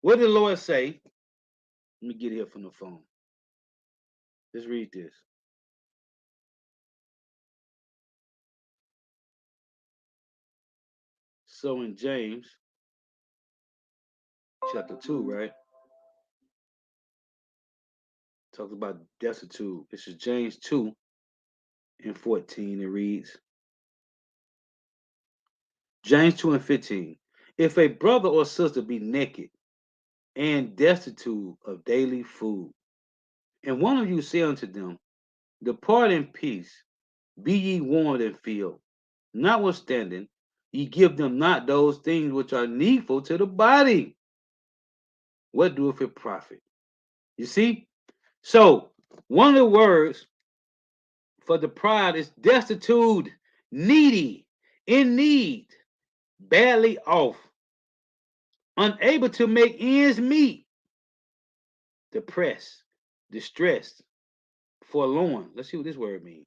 [SPEAKER 1] What did the Lord say? Let me get here from the phone. Let's read this. So in James chapter 2, right? Talks about destitute. This is James 2 and 14. It reads, James 2 and 15. If a brother or sister be naked and destitute of daily food, and one of you say unto them, depart in peace, be ye warned and filled, notwithstanding, ye give them not those things which are needful to the body. What doeth it profit? You see? So, one of the words for deprived is destitute, needy, in need, badly off, unable to make ends meet, depressed, distressed, forlorn. Let's see what this word means.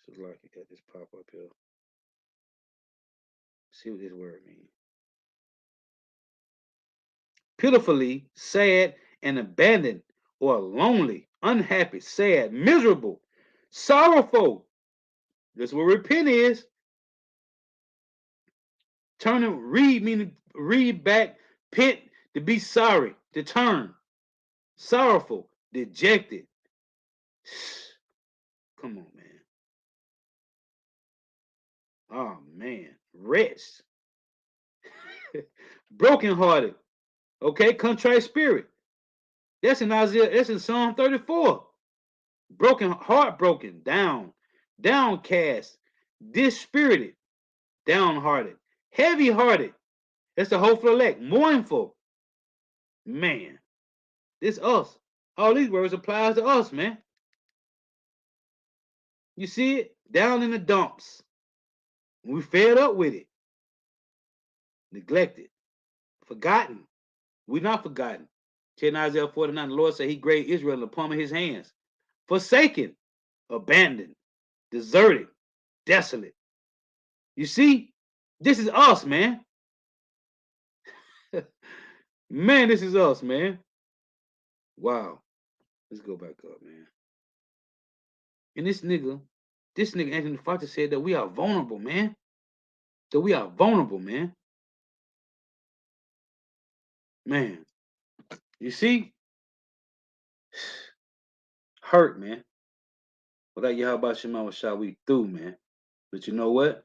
[SPEAKER 1] So like you got this pop up here. See what this word means. Pitifully, sad, and abandoned, or lonely, unhappy, sad, miserable, sorrowful. This is what repent is. Turn and read, meaning read back, pent, to be sorry, to turn, sorrowful, dejected. Come on, man. Oh, man. Wretched. Brokenhearted. Okay, contrite spirit. That's in Isaiah, that's in Psalm 34. Broken, heartbroken, down, downcast, dispirited, downhearted, heavy-hearted. That's the hopeful elect, mournful. Man, this us. All these words applies to us, man. You see it? Down in the dumps. We fed up with it. Neglected. Forgotten. We're not forgotten. In Isaiah 49, the Lord said he gave Israel in the palm of his hands. Forsaken, abandoned, deserted, desolate. You see? This is us, man. Man, this is us, man. Wow. Let's go back up, man. And this nigga Anthony Fauci said that we are vulnerable, man. That we are vulnerable, man. Man, you see? Hurt, man. Without Yahweh Shema Shah, we through, man. But you know what?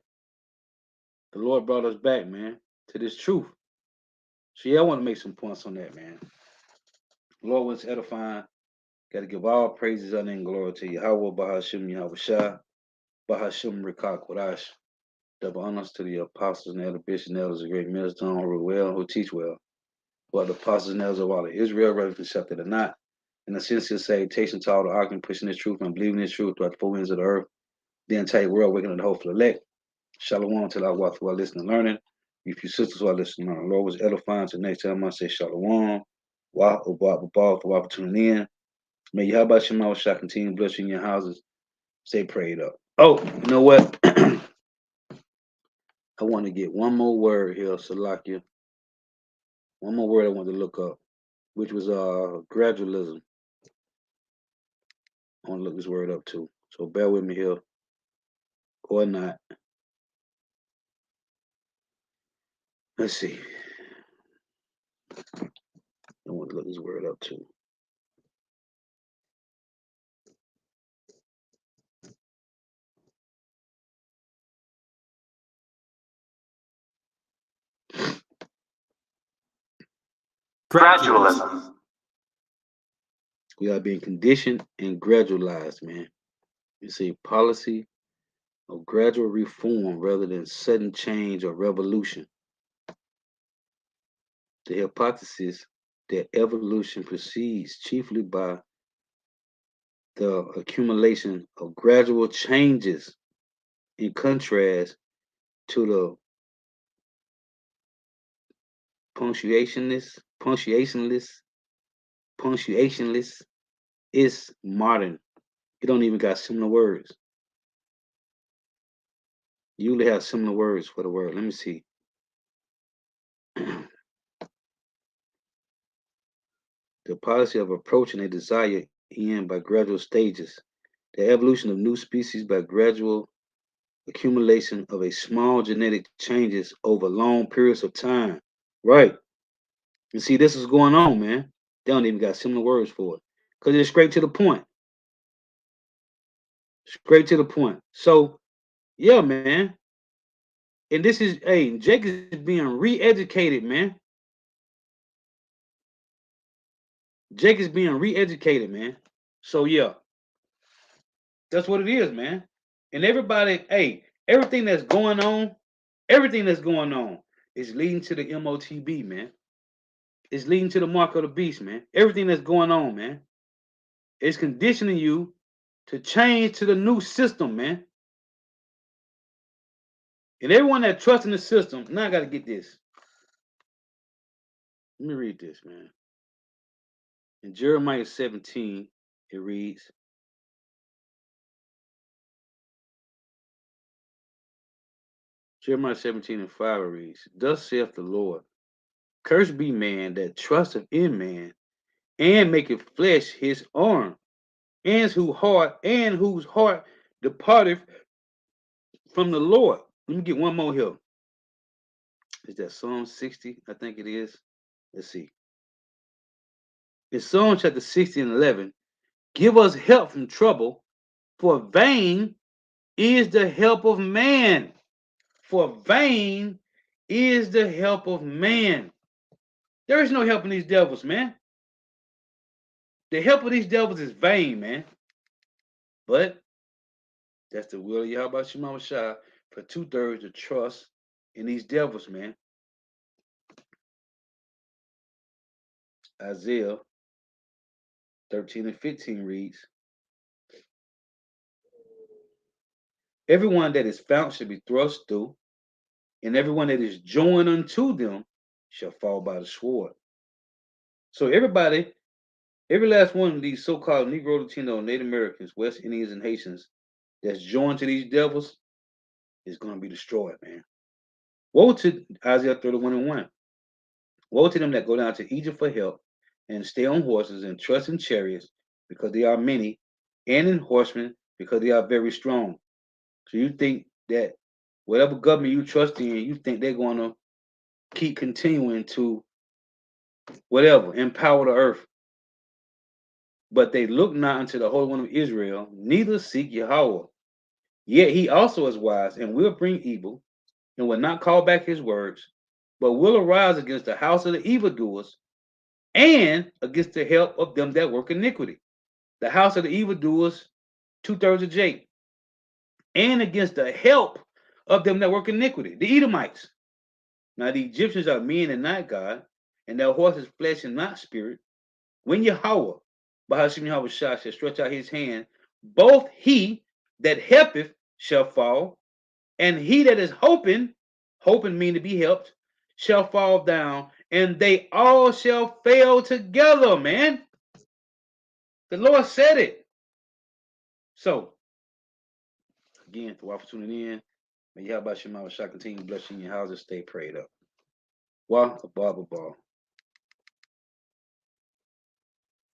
[SPEAKER 1] The Lord brought us back, man, to this truth. So yeah, I want to make some points on that, man. The Lord was edifying. Got to give all praises, honor, and glory to Yahweh, Bahashim, Yahweh Shah, Bahashim, Rikak, Kodash. Double honors to the apostles and elder bishops and elders of great ministers who rule well, who teach well. While the apostles and elders of all of Israel, whether accepted or not, and a sincere salutation to all the arguing, pushing this truth and believing this truth throughout the four winds of the earth, the entire world, waking up the hopeful elect. Shalom to our wife who are listening and learning. You few sisters who are listening and learning. Lord was edifying. So next time I say Shalom. Wa Ubah for tuning in. May Yahweh Shema Shah continue to bless you in your houses. Stay prayed up. Oh, you know what? I want to get one more word here, Salakia. One more word I want to look up, which was gradualism. I want to look this word up too. So bear with me here. Or not. Let's see. I want to look this word up too.
[SPEAKER 4] Gradualism.
[SPEAKER 1] We are being conditioned and gradualized, man. It's a policy of gradual reform rather than sudden change or revolution. The hypothesis that evolution proceeds chiefly by the accumulation of gradual changes in contrast to the punctuationless is modern. You don't even got similar words. You usually have similar words for the word. Let me see. The policy of approaching a desired end by gradual stages. The evolution of new species by gradual accumulation of a small genetic changes over long periods of time. Right. You see, this is going on, man. They don't even got similar words for it. Because it's straight to the point. Straight to the point. So, yeah, man. And this is, hey, Jake is being re-educated, man. Jake is being re-educated, man. So, yeah. That's what it is, man. And everybody, hey, everything that's going on It's leading to the MOTB, man. It's leading to the mark of the beast, man. Everything that's going on, man. It's conditioning you to change to the new system, man. And everyone that trusts in the system, now I got to get this. Let me read this, man. In Jeremiah 17, it reads, Jeremiah 17 and 5 it reads, Thus saith the Lord, Cursed be man that trusteth in man, and maketh flesh his arm, and whose heart departeth from the Lord. Let me get one more here. Is that Psalm 60? I think it is. Let's see. In Psalm chapter 60 and 11, give us help from trouble, for vain is the help of man. For vain is the help of man. There is no help in these devils, man. The help of these devils is vain, man. But that's the will of Yahweh Shema Shah for 2/3 to trust in these devils, man. Isaiah 13 and 15 reads, Everyone that is found shall be thrust through, and everyone that is joined unto them shall fall by the sword. So everybody, every last one of these so-called Negro, Latino, Native Americans, West Indians, and Haitians that's joined to these devils is going to be destroyed, man. Woe to Isaiah 31 and 1. Woe to them that go down to Egypt for help and stay on horses and trust in chariots because they are many, and in horsemen because they are very strong. So you think that whatever government you trust in, you think they're going to keep continuing to whatever, empower the earth. But they look not unto the Holy One of Israel, neither seek Yahweh. Yet he also is wise and will bring evil, and will not call back his words, but will arise against the house of the evildoers and against the help of them that work iniquity. The house of the evildoers, 2/3 of Jake, and against the help of them that work iniquity, the Edomites. Now the Egyptians are men and not God, and their horses flesh and not spirit. When Yahweh, Bahashim Yahweh Shah, shall stretch out his hand, both he that helpeth shall fall, and he that is hoping mean to be helped, shall fall down, and they all shall fail together, man. The Lord said it. So, again, for all for tuning in, may Yahweh Shema Shah continue blessing your houses, stay prayed up. Wah, above, above.